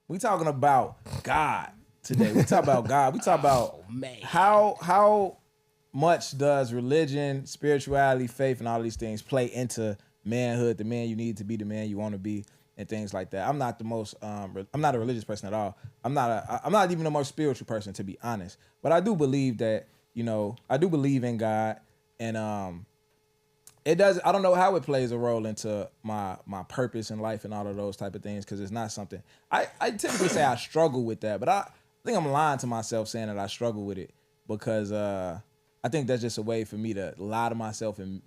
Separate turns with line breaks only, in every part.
We talking about God today. We talk about God. We talk about how much does religion, spirituality, faith, and all these things play into manhood, the man you need to be, the man you want to be, and things like that. I'm not the most. I'm not a religious person at all. I'm not even the most spiritual person, to be honest. But I do believe that, I do believe in God, and it does. I don't know how it plays a role into my purpose in life and all of those type of things, because it's not something I typically say I struggle with that, but I think I'm lying to myself saying that I struggle with it, because I think that's just a way for me to lie to myself and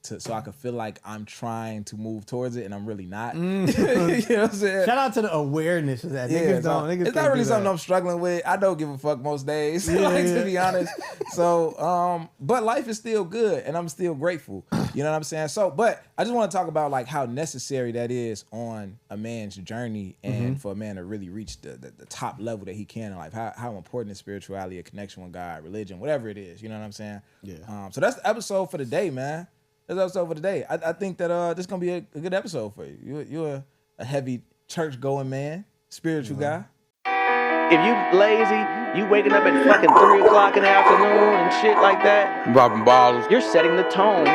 so I can feel like I'm trying to move towards it and I'm really not. You know what I'm saying?
Shout out to the awareness of that. Niggas don't.
It's not really something I'm struggling with. I don't give a fuck most days, to be honest. So, but life is still good and I'm still grateful. You know what I'm saying? So, but I just want to talk about like how necessary that is on a man's journey and for a man to really reach the top level that he can in life. How important is spirituality, a connection with God, religion, whatever it is. You know what I'm saying?
Yeah.
So that's the episode for the day, man. That's the episode for the day. I think that this is gonna be a good episode for you. You're a heavy church going man, spiritual guy.
If you lazy, you waking up at fucking 3 o'clock in the afternoon and shit like that,
Popping bottles,
you're setting the tone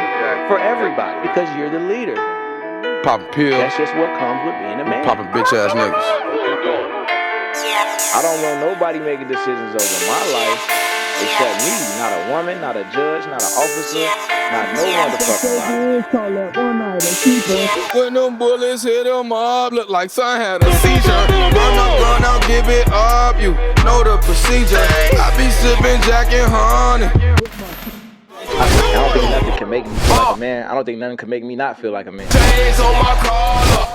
for everybody because you're the leader.
popping pills,
That's just what comes with being a man.
popping bitch ass niggas.
I don't want nobody making decisions over my life except me. Not a woman, not a judge, not an officer, not no motherfucking body.
When them bullets hit them up, look like son had a seizure. Run up, give it up, you know the procedure. I be sipping Jack and honey.
I don't think nothing can make me feel like a man. I don't think nothing can make me not feel like a man.
Chains on my collar.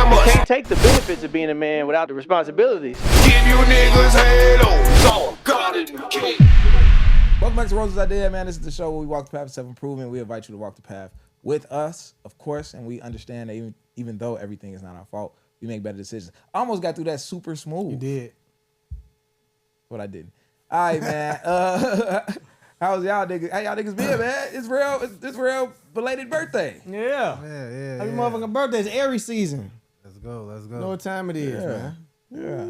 You can't take the benefits of being a man without the responsibilities.
Give you niggas halos, all God in the king.
Welcome back to Roses Idea, man. This is the show where we walk the path of self-improvement. We invite you to walk the path with us, of course, and we understand that even though everything is not our fault, we make better decisions. I almost got through that super smooth.
You did.
But I didn't. All right, man. How's y'all niggas? How y'all niggas been, man? It's real belated birthday.
Yeah. Happy motherfucking birthday. It's Aries season.
Let's go.
You know what time it is, man.
Yeah.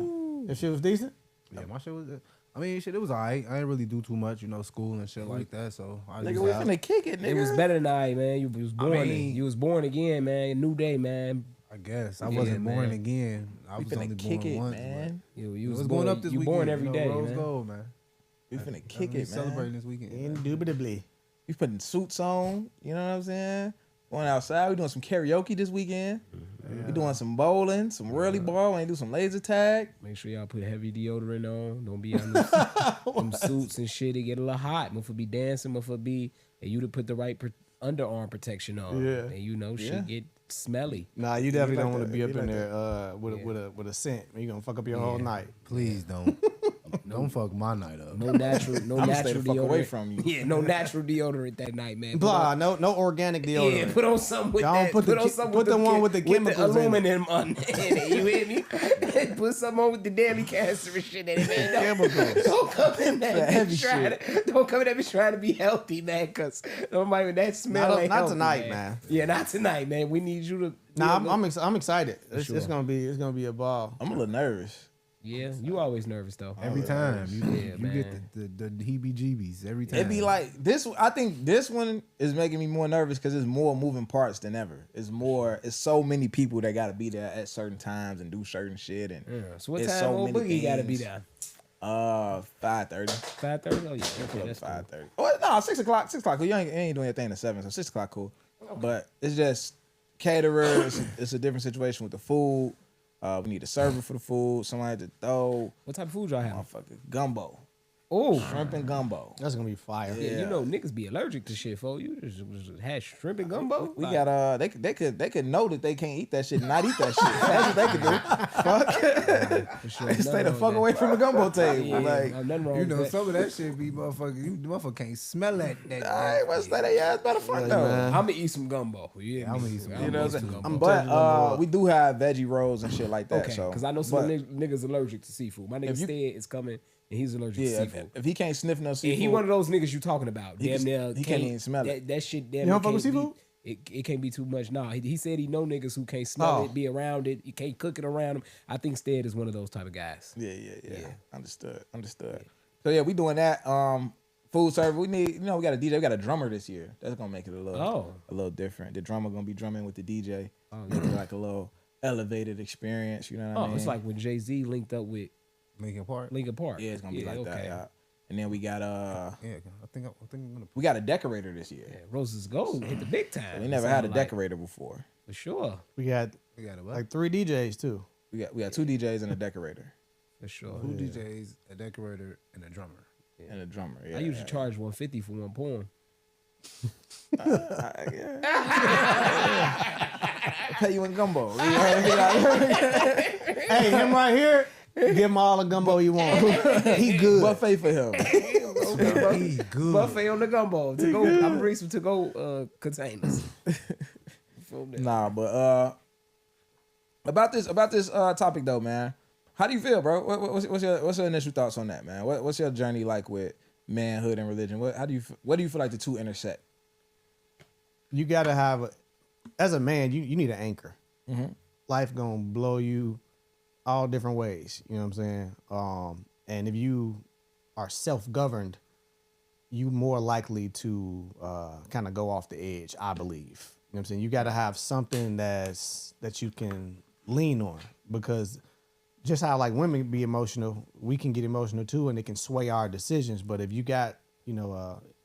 Your shit was decent?
Yeah, my shit was. I mean, shit, it was alright. I didn't really do too much, school and shit like that. So I
Nigga, we finna kick it, nigga.
It was better than man. You was born. You was born again, man. A new day, man.
I guess I wasn't born again. I was only
kick
born
it,
once.
man.
You
was
was
going up this
you
weekend.
born every day,
Rose
man.
Gold, man.
We finna kick
We
it, man.
celebrating this weekend.
Indubitably.
We putting suits on. You know what I'm saying? Going outside. We doing some karaoke this weekend. We doing some bowling, some whirly ball, and do some laser tag.
Make sure y'all put heavy deodorant on. Don't be on them suits and shit. It get a little hot. Motherfucker be dancing. Motherfucker be, and you to put the right underarm protection on.
Yeah.
And shit get smelly.
Nah, you definitely
like
don't want
that.
to be up
You
in
like
there with a scent. You gonna fuck up your whole night.
Please don't. Don't fuck my night up.
No natural
I'ma stay the fuck
deodorant.
away from you.
Yeah, no natural deodorant that night, man.
Blah, no organic deodorant.
Yeah, put on something with
Don't
that.
put the one with the chemicals in it.
aluminum on it. You hear me? Put something on with the deadly cancerous shit in it, man.
Chemicals.
Don't come in that
heavy
bitch trying to be healthy, man. Cause nobody that smell ain't
Not
healthy,
tonight, man.
Yeah, not tonight, man. We need you to.
Nah, I'm excited. It's
sure.
gonna be a ball.
I'm a little nervous.
Yeah, you always nervous though.
Every time you
man.
get the heebie-jeebies every time.
It'd be like this. I think this one is making me more nervous because there's more moving parts than ever. It's so many people that got to be there at certain times and do certain shit. And
So what
it's
time
so
old
many
Boogie got to be
things.
there?
5:30.
5:30. Oh yeah, okay, that's cool.
5:30. Oh no, 6 o'clock. 6 o'clock. Cool. You ain't doing your thing at 7, so 6 o'clock cool. But it's just caterer. It's a different situation with the food. We need a server for the food. Somebody to throw.
What type of food y'all have?
Motherfucker, gumbo.
Oh,
Shrimp and gumbo.
That's gonna be fire.
yeah, you know niggas be allergic to shit, folks. You just had shrimp and gumbo.
We got they could know that they can't eat that shit and not eat that shit. That's what they could do. Fuck.
For sure.
They stay the fuck away from the gumbo table.
Yeah,
Like
nothing wrong with that.
some of that shit be motherfucker. You motherfucker can't smell that.
I ain't want to stay that ass by the front though.
man.
I'm gonna eat some gumbo. Yeah,
I'ma eat some
You know what I'm saying?
gumbo.
But we do have veggie rolls and shit like that.
Okay,
so
because I know some
but,
niggas allergic to seafood. My nigga
If you-
Stead is coming and he's allergic to
yeah,
seafood.
if he can't sniff no
Yeah,
seafood,
he one of those niggas you talking about.
He
Damn
can-
near
he can't even smell it.
That shit damn
You don't
near
fuck with
can't
seafood?
be- it can't be too much. Nah, he said he know niggas who can't smell it, be around it, you can't cook it around him. I think Stead is one of those type of guys.
Yeah. Understood. So yeah, we doing that. Food service. We need, we got a DJ, we got a drummer this year. That's gonna make it a little different. The drummer gonna be drumming with the DJ. Make it like a little elevated experience. You know what I mean?
It's like when Jay-Z linked up with
Lincoln Park.
Yeah,
it's gonna be like that. Yeah. And then we got
I think I'm gonna.
we got a decorator this year.
Yeah, Roses Gold hit the big time.
We never had a decorator before.
For sure.
We got like 3 DJs too.
We got 2 DJs and a decorator.
For sure.
2 DJs, a decorator, and a drummer.
And a drummer. Yeah.
I usually charge $150 for one poem.
I'll pay you in gumbo.
Hey, him right here, give him all the gumbo you want. He good.
Buffet for him.
He good.
Buffet on the gumbo. To go, I'm gonna bring some to go containers.
Nah, but about this topic though, man. How do you feel, bro? What's your initial thoughts on that, man? What's your journey like with manhood and religion? What do you feel like the two intersect?
You gotta have, as a man, you need an anchor.
Mm-hmm.
Life gonna blow you all different ways. You know what I'm saying? And if you are self-governed, you more likely to kind of go off the edge, I believe. You know what I'm saying? You gotta have something that you can lean on, because just how like women be emotional, we can get emotional too, and it can sway our decisions. But if you got,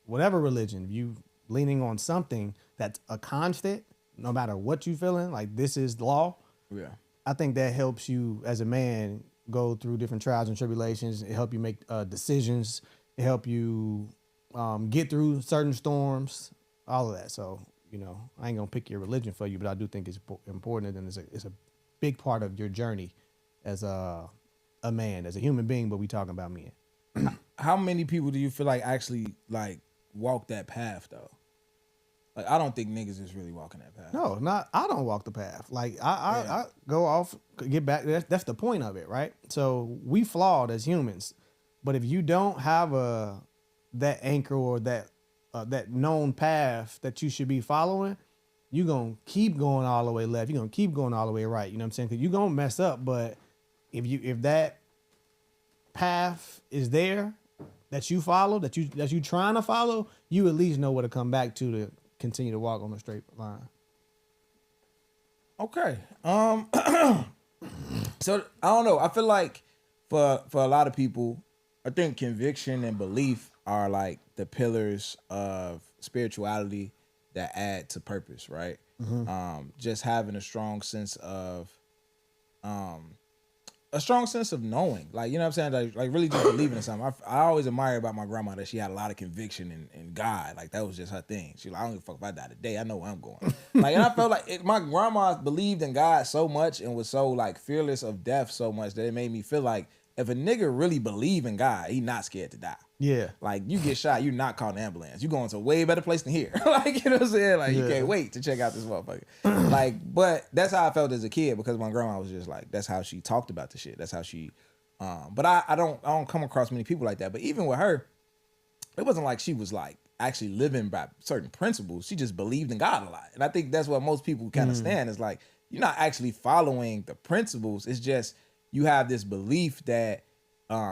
whatever religion, if you leaning on something that's a constant, no matter what you feeling, like this is law.
Yeah.
I think that helps you as a man go through different trials and tribulations. It help you make decisions. It help you get through certain storms, all of that. So, I ain't gonna pick your religion for you, but I do think it's important, and it's a big part of your journey as a man, as a human being, but we talking about men.
How many people do you feel like actually like walk that path though? Like, I don't think niggas is really walking that path.
No, I don't walk the path. Like I go off, get back. That's the point of it, right? So we flawed as humans, but if you don't have that anchor or that known path that you should be following, you gonna keep going all the way left. You're gonna keep going all the way right. You know what I'm saying? Because you're gonna mess up, but if that path is there that you follow, that you trying to follow, you at least know where to come back to continue to walk on a straight line.
Okay. So I don't know. I feel like for a lot of people, I think conviction and belief are like the pillars of spirituality that add to purpose, right? Mm-hmm. Just having a strong sense of knowing, like, you know what I'm saying? Like really just believing in something. I always admire about my grandma that she had a lot of conviction in God. Like, that was just her thing. She was like, I don't give a fuck if I die today. I know where I'm going. Like, and I felt like my grandma believed in God so much and was so like fearless of death so much that it made me feel like if a nigga really believe in God, he not scared to die.
Yeah.
Like, you get shot, you're not calling an ambulance. You going to a way better place than here. Like, you know what I'm saying? Like, you can't wait to check out this motherfucker. Like, but that's how I felt as a kid, because my grandma was just like, that's how she talked about the shit. That's how she, but I don't come across many people like that. But even with her, it wasn't like she was like actually living by certain principles. She just believed in God a lot. And I think that's what most people kind of stand, is like, you're not actually following the principles. It's just, you have this belief that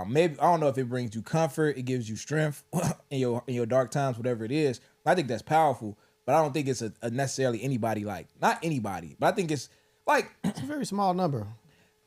maybe, I don't know if it brings you comfort, it gives you strength in your dark times, whatever it is. I think that's powerful, but I don't think it's a necessarily anybody, like, not anybody, but I think it's like,
it's a very small number.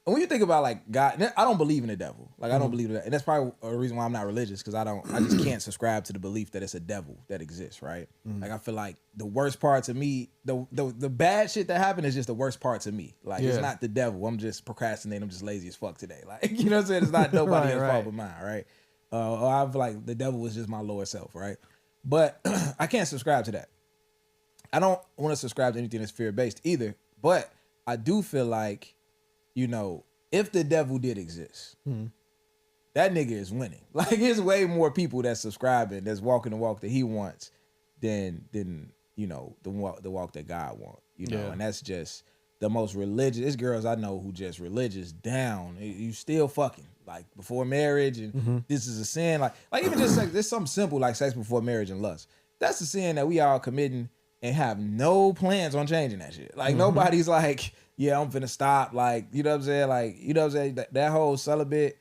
And when you think about like God, I don't believe in the devil. Like, I don't believe in that. And that's probably a reason why I'm not religious, because I just can't subscribe to the belief that it's a devil that exists, right? Like, I feel like the worst part to me, the bad shit that happened is just the worst part to me. Like, it's not the devil. I'm just procrastinating. I'm just lazy as fuck today. Like, you know what I'm saying? It's not nobody else's fault but mine, right? I feel like the devil was just my lower self, right? But I can't subscribe to that. I don't want to subscribe to anything that's fear-based either. But I do feel like, if the devil did exist, that nigga is winning. Like, there's way more people that's subscribing, that's walking the walk that he wants than the walk that God wants. And that's just the most religious. There's girls I know who just religious down. You still fucking like before marriage, and this is a sin. Like even just like there's something simple like sex before marriage and lust. That's a sin that we all committing and have no plans on changing that shit. Like nobody's like, yeah, I'm finna stop. Like, you know what I'm saying? Like, you know what I'm saying? That whole celibate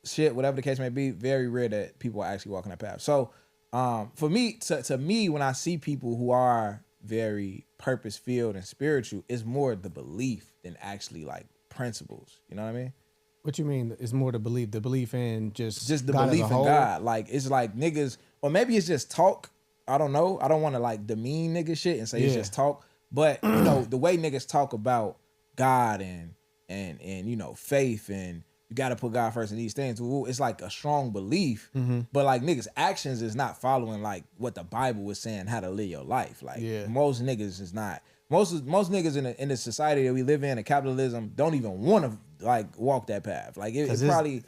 shit, whatever the case may be, very rare that people are actually walking that path. So for me, to me, when I see people who are very purpose-filled and spiritual, it's more the belief than actually like principles. You know what I mean?
What you mean? It's more the belief in just
The
God
belief
as
in
a whole?
God. Like it's like niggas, or maybe it's just talk. I don't know. I don't want to like demean nigga shit and say it's just talk. But you know, the way niggas talk about God and you know, faith and you gotta put God first in these things, it's like a strong belief. But like niggas' actions is not following like what the Bible is saying how to live your life. Like most niggas is not. Most niggas in the society that we live in, capitalism, don't even want to like walk that path. Like it's probably,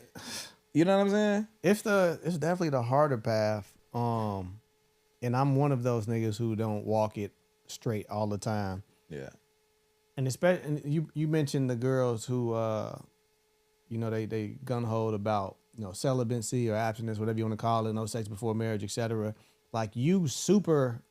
you know what I'm saying?
It's definitely the harder path. And I'm one of those niggas who don't walk it straight all the time.
Yeah.
And especially you mentioned the girls who you know, they gun-ho about, you know, celibacy or abstinence, whatever you want to call it, no sex before marriage, etc. Like you super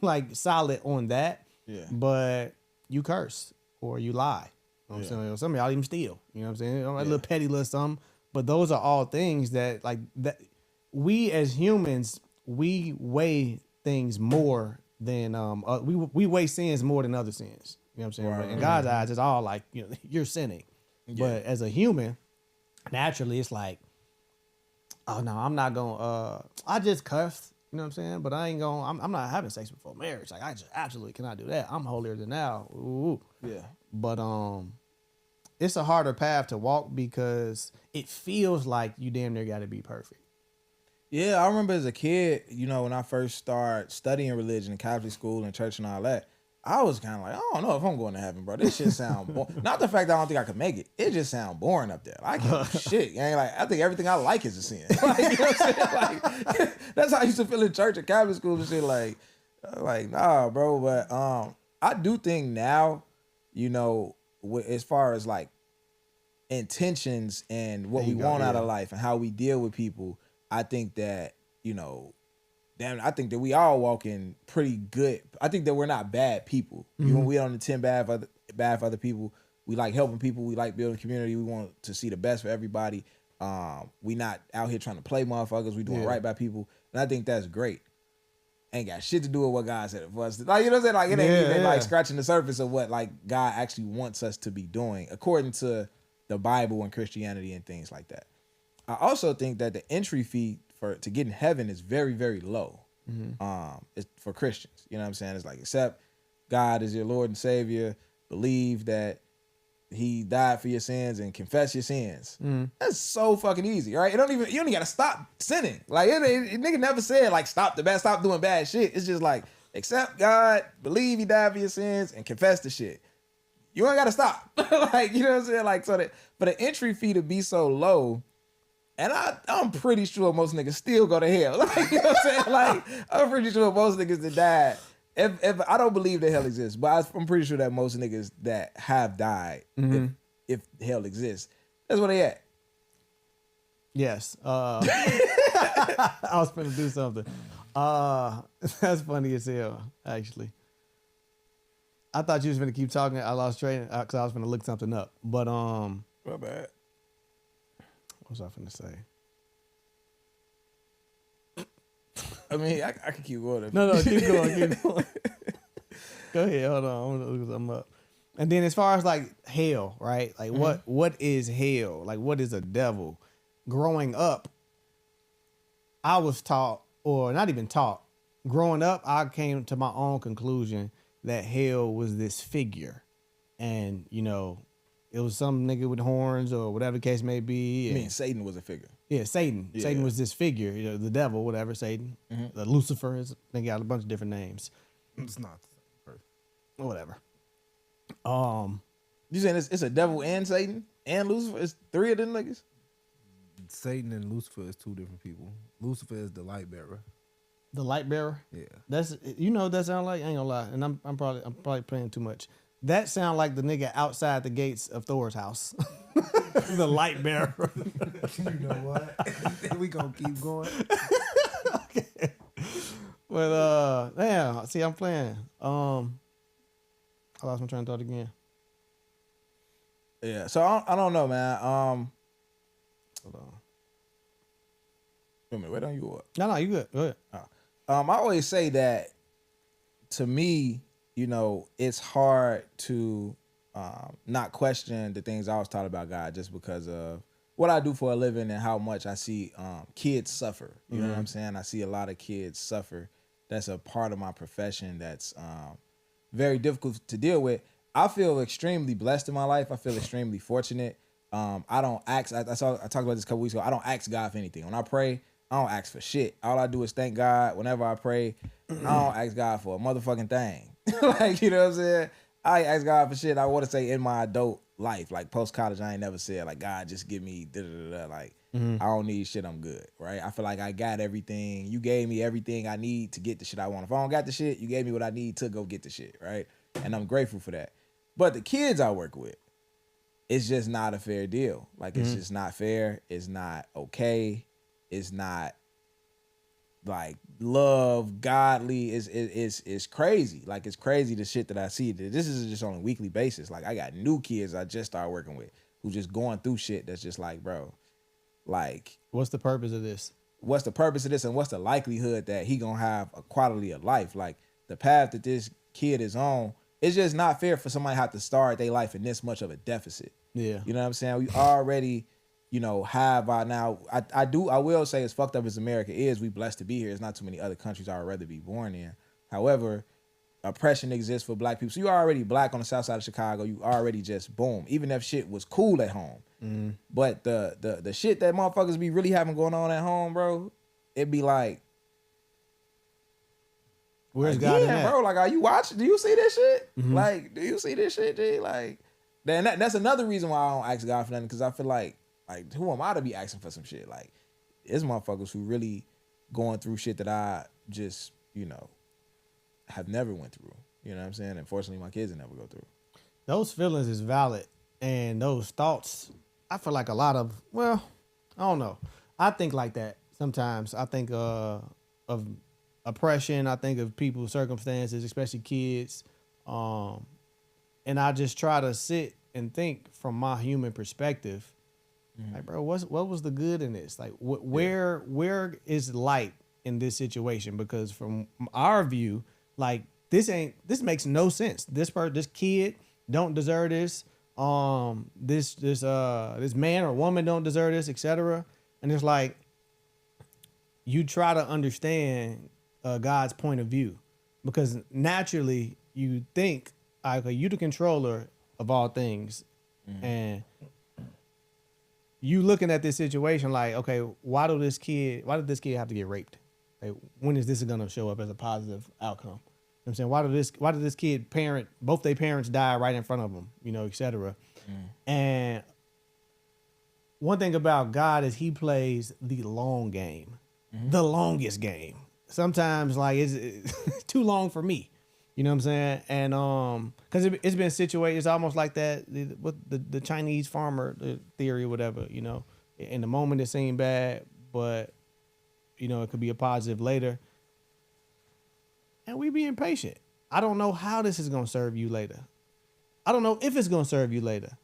like solid on that. Yeah. But you curse or you lie. You know what I'm saying? Or some of y'all even steal. You know what I'm saying? A little petty little something. But those are all things that like that we as humans, we weigh things more than we weigh sins more than other sins. You know what I'm saying? Right. In God's eyes, it's all like, you know, you're sinning. Yeah. But as a human, naturally it's like, oh no, I'm not gonna I just cussed. You know what I'm saying? But I ain't going. I'm not having sex before marriage. Like I just absolutely cannot do that. I'm holier than thou. Ooh. Yeah. But it's a harder path to walk because it feels like you damn near got to be perfect.
Yeah, I remember as a kid, you know, when I first started studying religion in Catholic school and church and all that, I was kind of like, I don't know if I'm going to heaven, bro. This shit sound boring. Not the fact that I don't think I could make it. It just sound boring up there. I can't do shit. I ain't like, I think everything I like is a sin. Like, you know what I'm saying? Like, that's how I used to feel in church and Catholic school and shit. Like nah, bro. But I do think now, you know, as far as like intentions and what we want out of life and how we deal with people, I think that, you know, I think that we all walk in pretty good. I think that we're not bad people. Mm-hmm. You know, we don't intend bad for other people. We like helping people. We like building community. We want to see the best for everybody. We not out here trying to play motherfuckers. We doing right by people. And I think that's great. Ain't got shit to do with what God said for us. Like, you know what I'm saying? Like, it ain't even like scratching the surface of what like God actually wants us to be doing according to the Bible and Christianity and things like that. I also think that the entry fee to get in heaven is very, very low. Mm-hmm. It's for Christians. You know what I'm saying? It's like, accept God as your Lord and Savior, believe that He died for your sins and confess your sins. Mm-hmm. That's so fucking easy, right? You don't even gotta stop sinning. Like nigga never said like stop doing bad shit. It's just like accept God, believe He died for your sins, and confess the shit. You ain't gotta stop. Like, you know what I'm saying? Like, so that for the entry fee to be so low. And I'm pretty sure most niggas still go to hell. Like, you know what I'm saying? Like, I'm pretty sure most niggas that died, if I don't believe that hell exists, but I'm pretty sure that most niggas that have died, if hell exists, that's where they at.
Yes. I was finna do something. That's funny as hell, actually. I thought you was finna keep talking. I lost train because I was finna look something up. But
my bad.
What was I finna say?
I mean, I can keep going.
No, keep going. Go ahead, hold on. I'm gonna look something up. And then as far as like hell, right? Like what is hell? Like what is a devil? Growing up, I was taught, or not even taught. Growing up, I came to my own conclusion that hell was this figure, and you know. It was some nigga with horns or whatever the case may be.
I mean, Satan was a figure.
Yeah, Satan. Yeah. Satan was this figure, you know, the devil, whatever, Satan. Mm-hmm. The Lucifer, they got a bunch of different names.
It's not the same person.
Whatever.
You saying it's a devil and Satan and Lucifer? It's three of them niggas?
Satan and Lucifer is two different people. Lucifer is the light bearer.
The light bearer? Yeah. That's, you know what that sound like? I ain't gonna lie. And I'm probably playing too much. That sound like the nigga outside the gates of Thor's house. The light bearer.
You know what? We gonna keep going.
Okay. But damn, see, I'm playing. I lost my train of thought again.
Yeah, so I don't know, man.
Hold on.
Wait a minute, wait on you what?
No, you good. Go ahead.
I always say that to me, you know, it's hard to not question the things I was taught about God just because of what I do for a living and how much I see kids suffer. You know what I'm saying? I see a lot of kids suffer. That's a part of my profession that's very difficult to deal with. I feel extremely blessed in my life. I feel extremely fortunate. I don't ask. I talked about this a couple weeks ago. I don't ask God for anything. When I pray, I don't ask for shit. All I do is thank God. Whenever I pray, I don't ask God for a motherfucking thing. Like, you know what I'm saying? I ain't ask God for shit. I want to say in my adult life, like post college, I ain't never said like, God, just give me da da da. Like, I don't need shit. I'm good, right? I feel like I got everything. You gave me everything I need to get the shit I want. If I don't got the shit, you gave me what I need to go get the shit, right? And I'm grateful for that. But the kids I work with, it's just not a fair deal. Like, it's just not fair. It's not okay. It's not like love, godly. It's crazy. Like, it's crazy the shit that I see. This is just on a weekly basis. Like, I got new kids I just started working with who just going through shit that's just like, bro, like,
What's the purpose of this?
What's the purpose of this and what's the likelihood that he gonna have a quality of life? Like, the path that this kid is on, it's just not fair for somebody to have to start their life in this much of a deficit.
Yeah.
You know what I'm saying? We already, you know, have our now. I will say, as fucked up as America is, we blessed to be here. There's not too many other countries I would rather be born in. However, oppression exists for black people. So you already black on the south side of Chicago. You already just boom. Even if shit was cool at home. But the shit that motherfuckers be really having going on at home, bro, it be like,
Where's God in that?
bro? Like, are you watching? Do you see this shit? Like, do you see this shit, G? Like, then that's another reason why I don't ask God for nothing, because I feel like who am I to be asking for some shit? Like, it's motherfuckers who really going through shit that I just, you know, have never went through. You know what I'm saying? And fortunately, my kids will never go through.
Those feelings is valid, and those thoughts, I feel like a lot of, well, I don't know. I think like that sometimes. I think of oppression. I think of people's circumstances, especially kids. And I just try to sit and think from my human perspective. Like, bro, what was the good in this? Like, where is light in this situation? Because from our view, like, this makes no sense. This kid don't deserve this. This man or woman don't deserve this, etc. And it's like, you try to understand God's point of view, because naturally you think, okay, you the controller of all things, and you looking at this situation like, okay, why did this kid have to get raped? Like, when is this gonna show up as a positive outcome? You know what I'm saying, why did this kid both their parents die right in front of them, you know, etc. And one thing about God is he plays the long game, the longest game. Sometimes, like, it's too long for me. You know what I'm saying? And because it's been situated, it's almost like that with the Chinese farmer theory or whatever. You know, in the moment it seemed bad, but you know, it could be a positive later. And we be impatient. I don't know how this is gonna serve you later. I don't know if it's gonna serve you later.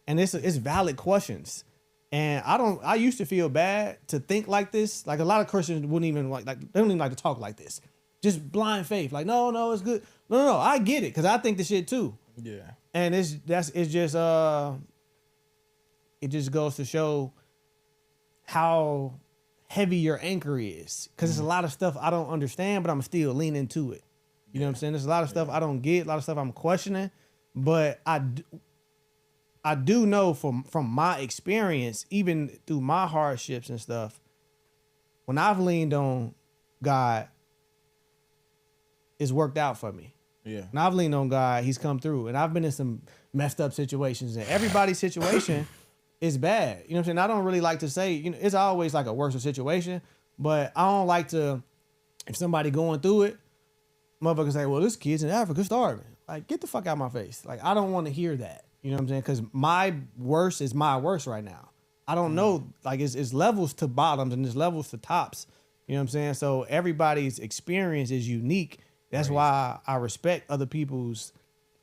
And it's valid questions. And I used to feel bad to think like this. Like, a lot of Christians wouldn't even like they don't even like to talk like this. Just blind faith. Like, no, it's good. No, I get it, because I think the shit too.
Yeah.
And it just goes to show how heavy your anchor is. Because there's a lot of stuff I don't understand, but I'm still leaning to it. You know what I'm saying? There's a lot of stuff I don't get, a lot of stuff I'm questioning, but I do know from my experience, even through my hardships and stuff, when I've leaned on God, it's worked out for me.
Yeah.
And I've leaned on God, he's come through. And I've been in some messed up situations, and everybody's situation is bad. You know what I'm saying? I don't really like to say, you know, it's always like a worse situation, but I don't like to, if somebody going through it, motherfuckers say, well, this kid's in Africa starving. Like, get the fuck out of my face. Like, I don't want to hear that. You know what I'm saying? Because my worst is my worst right now. I don't know. Like, it's levels to bottoms and there's levels to tops. You know what I'm saying? So everybody's experience is unique. That's why I respect other people's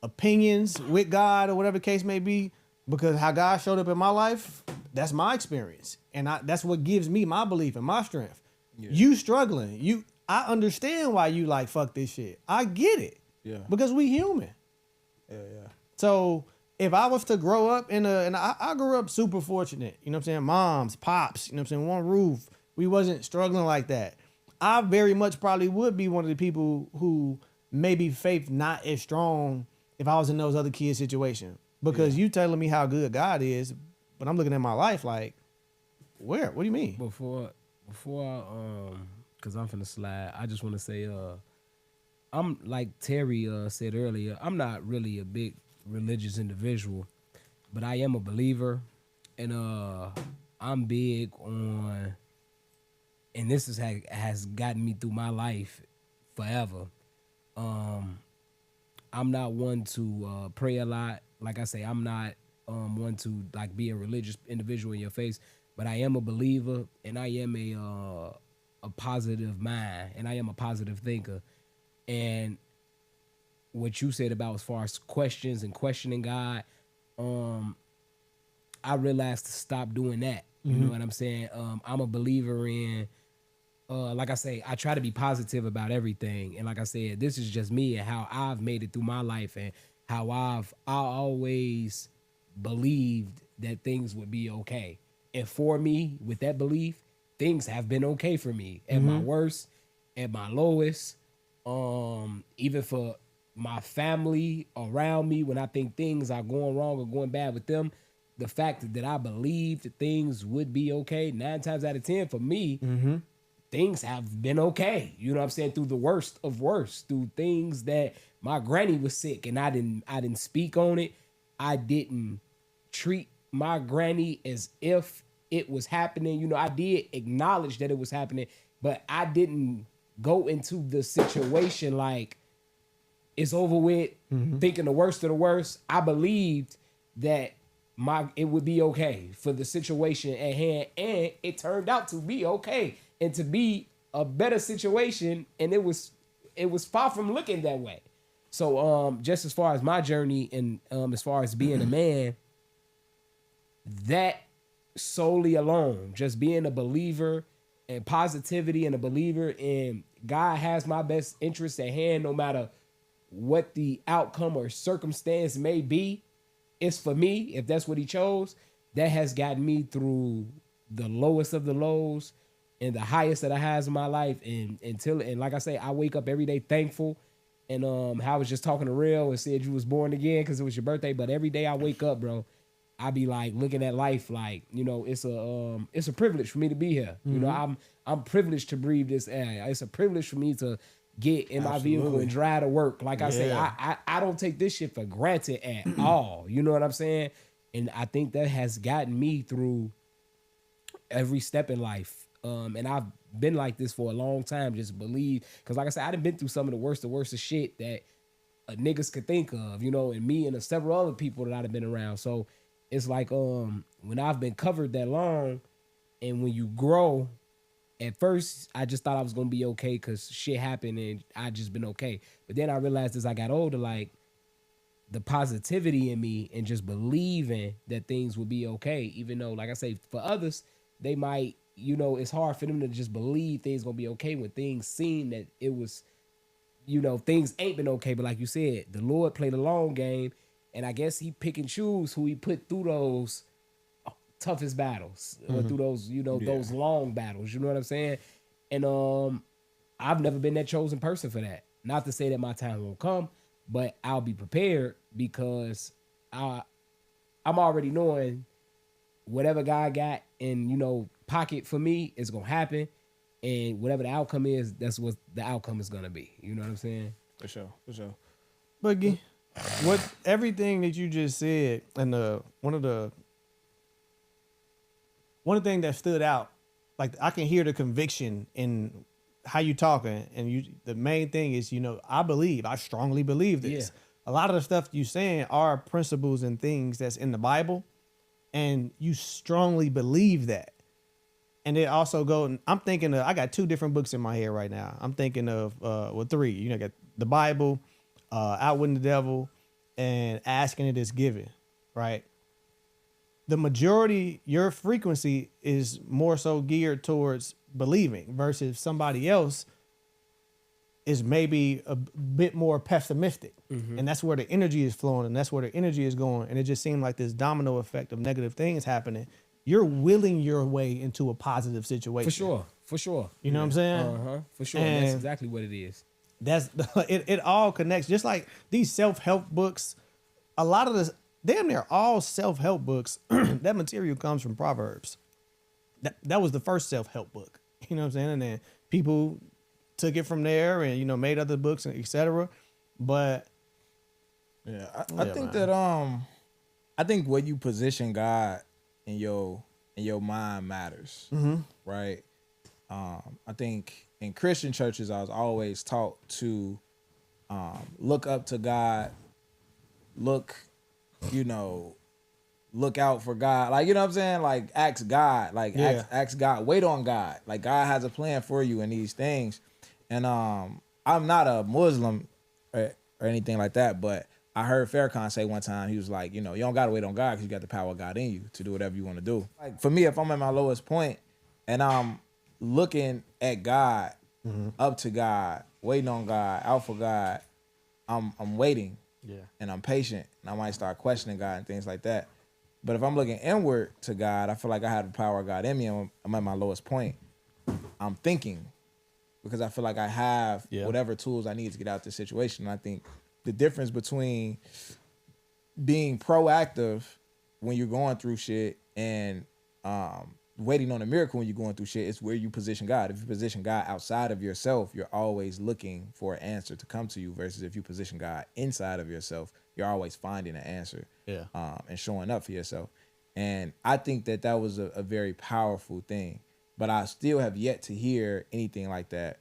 opinions with God or whatever the case may be, because how God showed up in my life, that's my experience. And that's what gives me my belief and my strength. Yeah. You struggling. I understand why you like, fuck this shit. I get it. Yeah. Because we human. Yeah. So if I was to grow up and I grew up super fortunate, you know what I'm saying? Moms, pops, you know what I'm saying? One roof. We wasn't struggling like that. I very much probably would be one of the people who maybe faith not as strong if I was in those other kids' situation. Because you telling me how good God is, but I'm looking at my life like, where? What do you mean?
Before cause I'm finna slide, I just wanna say, I'm like Terry said earlier, I'm not really a big religious individual, but I am a believer, and I'm big on, and this has gotten me through my life forever. I'm not one to pray a lot. Like I say, I'm not one to like be a religious individual in your face, but I am a believer, and I am a positive mind, and I am a positive thinker. And what you said about as far as questions and questioning God, I realized to stop doing that. You know what I'm saying? I'm a believer in, like I say, I try to be positive about everything. And like I said, this is just me and how I've made it through my life, and how I always believed that things would be okay. And for me, with that belief, things have been okay for me at my worst, at my lowest, even for my family around me when I think things are going wrong or going bad with them. The fact that I believed that things would be okay, 9 times out of 10 for me, things have been okay. You know what I'm saying? Through the worst of worst, through things that my granny was sick and I didn't speak on it. I didn't treat my granny as if it was happening. You know, I did acknowledge that it was happening, but I didn't go into the situation like it's over with, thinking the worst of the worst. I believed that it would be okay for the situation at hand, and it turned out to be okay and to be a better situation, and it was far from looking that way. So just as far as my journey and as far as being a man, that solely alone, just being a believer and positivity and a believer in God has my best interest at hand, no matter what the outcome or circumstance may be, it's for me, if that's what he chose. That has gotten me through the lowest of the lows and the highest of the highs of my life. And like I say, I wake up every day thankful. And how I was just talking to Real and said you was born again because it was your birthday. But every day I wake up, bro, I be like looking at life like, you know, it's a privilege for me to be here. You know, I'm privileged to breathe this air. It's a privilege for me to get in my vehicle and drive to work. Like I say, I don't take this shit for granted at all. You know what I'm saying? And I think that has gotten me through every step in life. And I've been like this for a long time, just believe. Because like I said, I done been through some of the worst of shit that niggas could think of, you know, and me and several other people that I've been around. So it's like when I've been covered that long and when you grow, at first I just thought I was going to be okay because shit happened and I just been okay. But then I realized as I got older, like the positivity in me and just believing that things would be okay, even though, like I say, for others, they might, you know, it's hard for them to just believe things going to be okay when things seem that it was, you know, things ain't been okay. But like you said, the Lord played a long game, and I guess he pick and choose who he put through those toughest battles, or through those, you know, those long battles. You know what I'm saying? And I've never been that chosen person for that. Not to say that my time won't come, but I'll be prepared because I'm already knowing whatever God got in, you know, pocket for me is gonna happen, and whatever the outcome is, that's what the outcome is gonna be. You know what I'm saying?
For sure.
Boogie, what everything that you just said, and one of the thing that stood out, like I can hear the conviction in how you talking, and the main thing is, you know, I strongly believe this. Yeah. A lot of the stuff you saying are principles and things that's in the Bible, and you strongly believe that. And it also I'm thinking of, I got 2 different books in my head right now. I'm thinking of, 3, you know, I got the Bible, Outwitting the Devil, and Asking It Is Given, right? The majority, your frequency is more so geared towards believing versus somebody else is maybe a bit more pessimistic. And that's where the energy is flowing and that's where the energy is going. And it just seemed like this domino effect of negative things happening. You're willing your way into a positive situation.
For sure.
You know what I'm saying?
For sure.
And
that's exactly what it is.
That's it all connects. Just like these self-help books, a lot of this, damn near all self-help books, that material comes from Proverbs. That was the first self-help book. You know what I'm saying? And then people took it from there and, you know, made other books and etc. But
I think that I think where you position God in your mind matters. Right? I think in Christian churches I was always taught to look up to God, look out for God. Like, you know what I'm saying? Like, ask God. Like, ask God. Wait on God. Like, God has a plan for you in these things. And I'm not a Muslim or anything like that, but I heard Farrakhan say one time, he was like, you know, you don't got to wait on God because you got the power of God in you to do whatever you want to do. Like, for me, if I'm at my lowest point and I'm looking at God, up to God, waiting on God, out for God, I'm waiting. And I'm patient, and I might start questioning God and things like that. But if I'm looking inward to God, I feel like I have the power of God in me, and I'm at my lowest point. I'm thinking because I feel like I have whatever tools I need to get out of this situation. And I think the difference between being proactive when you're going through shit and waiting on a miracle when you're going through shit is where you position God. If you position God outside of yourself, you're always looking for an answer to come to you, versus if you position God inside of yourself, you're always finding an answer and showing up for yourself. And I think that was a very powerful thing. But I still have yet to hear anything like that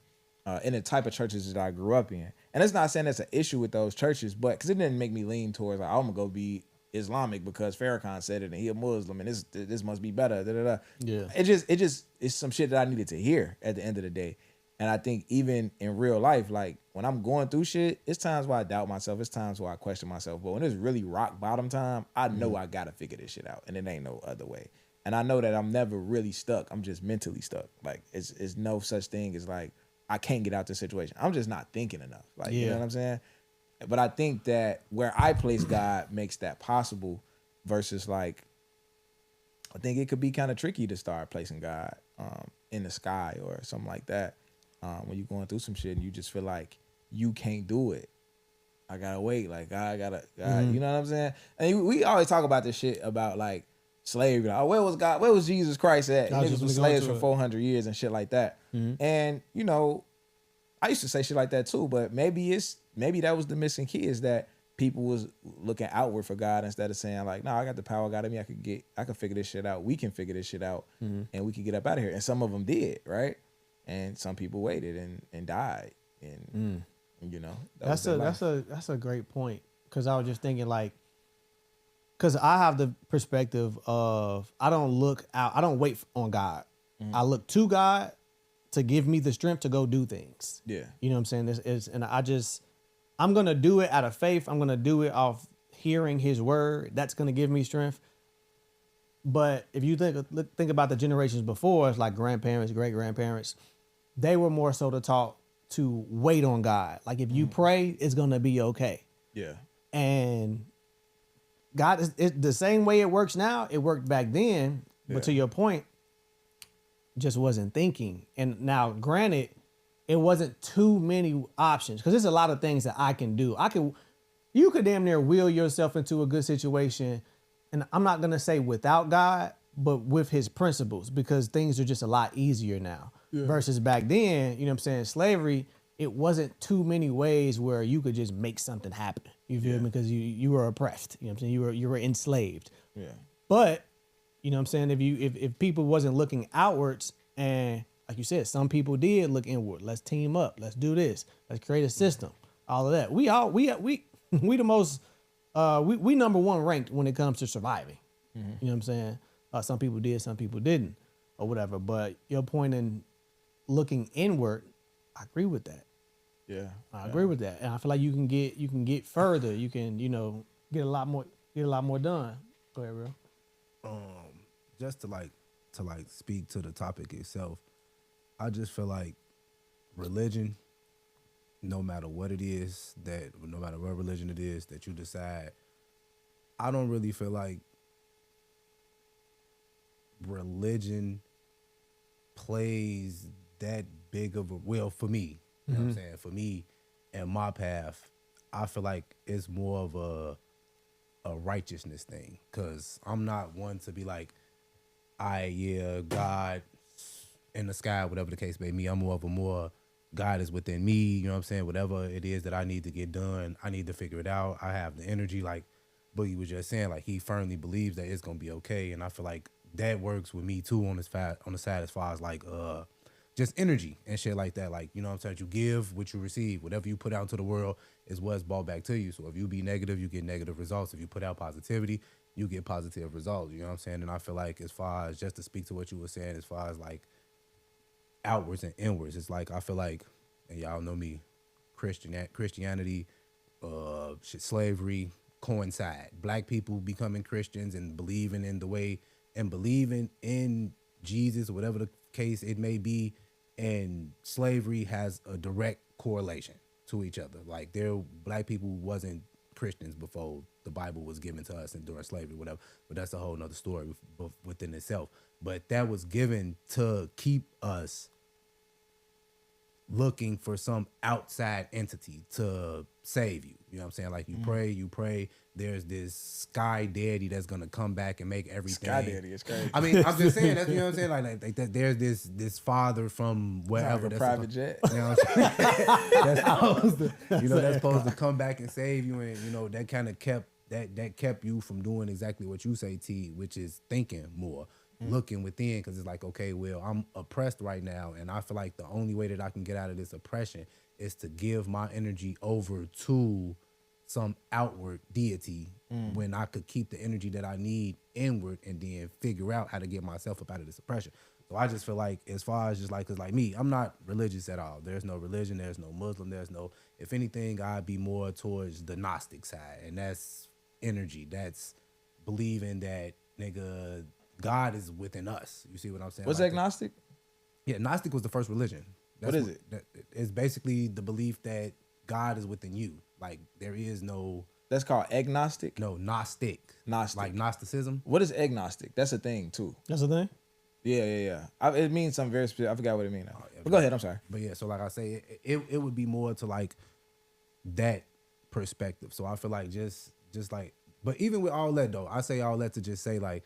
in the type of churches that I grew up in. And it's not saying that's an issue with those churches, but because it didn't make me lean towards like, I'm going to go be Islamic because Farrakhan said it and he a Muslim and this must be better. It just it's some shit that I needed to hear at the end of the day. And I think even in real life, like when I'm going through shit, it's times where I doubt myself, it's times where I question myself. But when it's really rock bottom time, I know I gotta figure this shit out and it ain't no other way. And I know that I'm never really stuck. I'm just mentally stuck. Like it's no such thing as like I can't get out this situation. I'm just not thinking enough. Like you know what I'm saying? But I think that where I place God makes that possible versus like, I think it could be kind of tricky to start placing God in the sky or something like that. When you're going through some shit and you just feel like you can't do it. I gotta wait. Like God, you know what I'm saying? And we always talk about this shit about like slavery. Like, oh, where was God? Where was Jesus Christ at? Niggas was slaves for 400 years and shit like that. And you know, I used to say shit like that too, but maybe that was the missing key, is that people was looking outward for God instead of saying like, no, I got the power of God in me. I could figure this shit out. We can figure this shit out and we can get up out of here. And some of them did, right? And some people waited and died. And you know,
that's a great point. Cause I was just thinking like, cause I have the perspective of, I don't wait on God. I look to God to give me the strength to go do things. Yeah. You know what I'm saying? I'm going to do it out of faith. I'm going to do it off hearing his word. That's going to give me strength. But if you think about the generations before, it's like grandparents, great grandparents, they were more so taught to wait on God. Like if you pray, it's going to be okay. Yeah. And God is the same way it works now. It worked back then. Yeah. But to your point, just wasn't thinking. And now, granted, it wasn't too many options because there's a lot of things that I can do. You could damn near will yourself into a good situation, and I'm not gonna say without God, but with his principles, because things are just a lot easier now. Yeah. Versus back then, you know what I'm saying, slavery, it wasn't too many ways where you could just make something happen. You feel me? Because you were oppressed. You know what I'm saying? You were enslaved. Yeah. But you know what I'm saying? If people wasn't looking outwards, and like you said, some people did look inward. Let's team up. Let's do this. Let's create a system. All of that. We the most we number one ranked when it comes to surviving. You know what I'm saying? Some people did, some people didn't. or whatever. But your point in looking inward, I agree with that.
Yeah.
I agree with that, and I feel like you can get further. You can get a lot more done. Go ahead, bro.
Just to speak to the topic itself, I just feel like religion, no matter what religion it is that you decide, I don't really feel like religion plays that big of a for me. You know what I'm saying? For me and my path, I feel like it's more of a righteousness thing. Cause I'm not one to be like, God in the sky, whatever the case may be. I'm more God is within me, you know what I'm saying? Whatever it is that I need to get done, I need to figure it out. I have the energy, like Boogie was just saying, like he firmly believes that it's gonna be okay. And I feel like that works with me too on the side as far as like just energy and shit like that. Like, you know what I'm saying? You give what you receive. Whatever you put out into the world is what's brought back to you. So if you be negative, you get negative results. If you put out positivity, you get positive results. You know what I'm saying? And I feel like as far as just to speak to what you were saying, as far as like outwards and inwards, it's like I feel like, and y'all know me, Christianity, slavery coincide. Black people becoming Christians and believing in the way and believing in Jesus, whatever the case it may be, and slavery has a direct correlation to each other. Like black people wasn't Christians before the Bible was given to us and during slavery, whatever. But that's a whole nother story within itself. But that was given to keep us looking for some outside entity to save you. You know what I'm saying? Like you pray, there's this sky deity that's gonna come back and make everything.
Sky deity is crazy.
I mean, I'm just saying, that's, you know what I'm saying? Like that there's this father from wherever,
like a private jet.
You know what I'm saying? That's supposed to come back and save you, and that kind of kept you from doing exactly what you say, T, which is thinking more. Looking within, because it's like, okay, well, I'm oppressed right now, and I feel like the only way that I can get out of this oppression is to give my energy over to some outward deity when I could keep the energy that I need inward and then figure out how to get myself up out of this oppression. So I just feel like, as far as just like, because like me, I'm not religious at all. There's no religion, there's no Muslim, if anything, I'd be more towards the Gnostic side, and that's energy. That's believing that, nigga, God is within us. You see what I'm saying?
What's agnostic?
Yeah, Gnostic was the first religion.
What is it?
It's basically the belief that God is within you. Like there is no.
That's called agnostic?
No, Gnostic.
Gnostic.
Like Gnosticism.
What is agnostic? That's a thing too.
That's a thing?
Yeah. It means something very specific. I forgot what it means now. But go ahead, I'm sorry.
But yeah, so like I say, it would be more to like that perspective. So I feel like just like, but even with all that though, I say all that to just say like,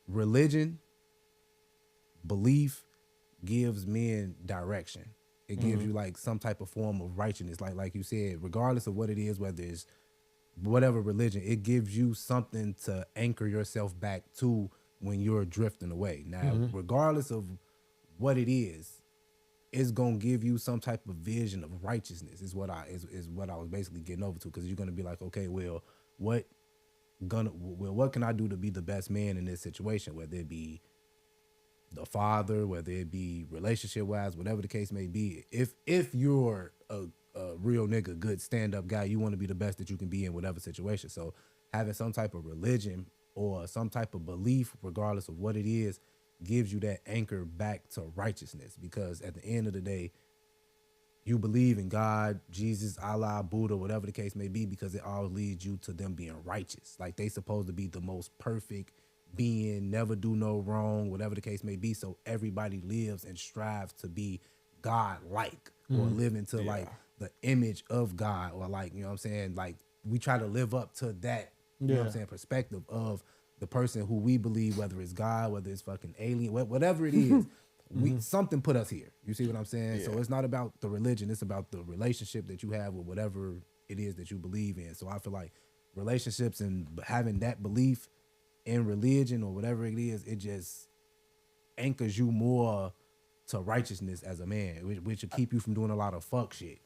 religion, belief gives men direction. It gives you like some type of form of righteousness. Like you said, regardless of what it is, whether it's whatever religion, it gives you something to anchor yourself back to when you're drifting away. Now, regardless of what it is, it's gonna give you some type of vision of righteousness. Is what I was basically getting over to, because you're gonna be like, okay, well, what can I do to be the best man in this situation? Whether it be the father, whether it be relationship wise, whatever the case may be. If you're a real nigga, good stand up guy, you want to be the best that you can be in whatever situation. So having some type of religion or some type of belief, regardless of what it is, gives you that anchor back to righteousness. Because at the end of the day, you believe in God, Jesus, Allah, Buddha, whatever the case may be, because it all leads you to them being righteous. Like they supposed to be the most perfect being, never do no wrong, whatever the case may be. So everybody lives and strives to be God-like or live into like the image of God, or like, you know what I'm saying? Like we try to live up to that, you know what I'm saying, perspective of the person who we believe, whether it's God, whether it's fucking alien, whatever it is. Something put us here. You see what I'm saying? So it's not about the religion. It's about the relationship that you have with whatever it is that you believe in. So I feel like relationships and having that belief in religion or whatever it is, it just anchors you more to righteousness as a man, which will keep you from doing a lot of fuck shit.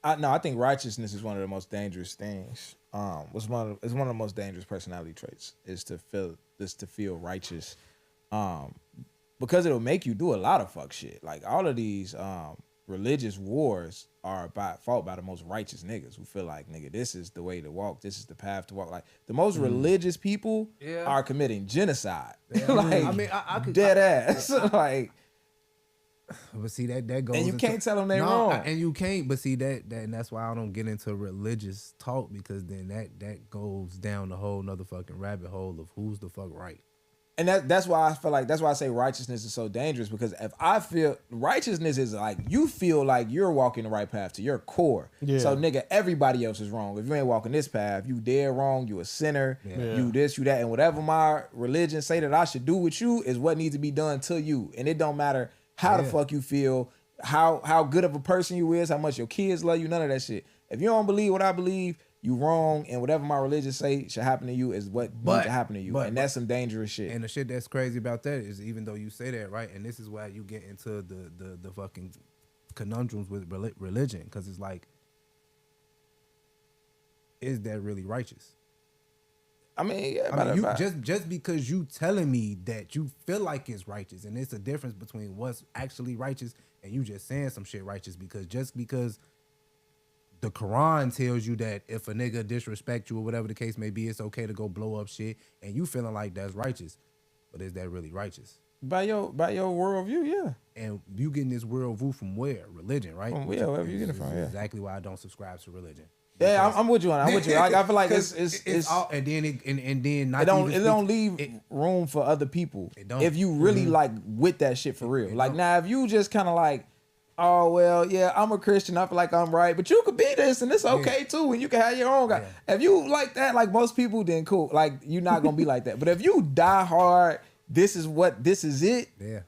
I think righteousness is one of the most dangerous things. It's one of the most dangerous personality traits is to feel righteous. because it'll make you do a lot of fuck shit. Like all of these religious wars are fought by the most righteous niggas who feel like, nigga, this is the way to walk. This is the path to walk. Like the most religious people are committing genocide. Like,
I mean, I could
dead ass. Like,
but see that goes.
and you
into,
can't tell them they
no,
wrong.
and you can't. But see that and that's why I don't get into religious talk, because then that goes down the whole nother fucking rabbit hole of who's the fuck right.
And that's why I feel like, that's why I say righteousness is so dangerous, because if I feel righteousness is like, you feel like you're walking the right path to your core.
Yeah.
So nigga, everybody else is wrong. If you ain't walking this path, you dead wrong, you a sinner, you this, you that. And whatever my religion say that I should do with you is what needs to be done to you. And it don't matter how the fuck you feel, how good of a person you is, how much your kids love you, none of that shit. If you don't believe what I believe, you wrong, and whatever my religion say should happen to you is what needs to happen to you. And that's some dangerous shit.
And the shit that's crazy about that is, even though you say that, right, and this is why you get into the fucking conundrums with religion, because it's like, is that really righteous?
I mean,
just because you telling me that you feel like it's righteous, and it's a difference between what's actually righteous and you just saying some shit righteous, because just because the Quran tells you that if a nigga disrespect you or whatever the case may be, it's okay to go blow up shit, and you feeling like that's righteous, but is that really righteous?
By your worldview, yeah.
And you getting this worldview from where? Religion, right?
From wherever you get it from, yeah.
Exactly why I don't subscribe to religion.
Yeah, I'm with you on that. I'm with you. Like, I feel like it's
all, and then not
it don't leave room for other people.
It don't.
If you really like with that shit for real. Like now, if you just kind of like, oh well, yeah, I'm a Christian, I feel like I'm right, but you could be this and it's okay too, and you can have your own guy. If you like that, like most people, then cool. Like you're not gonna be like that. But if you die hard, this is it.
Yeah.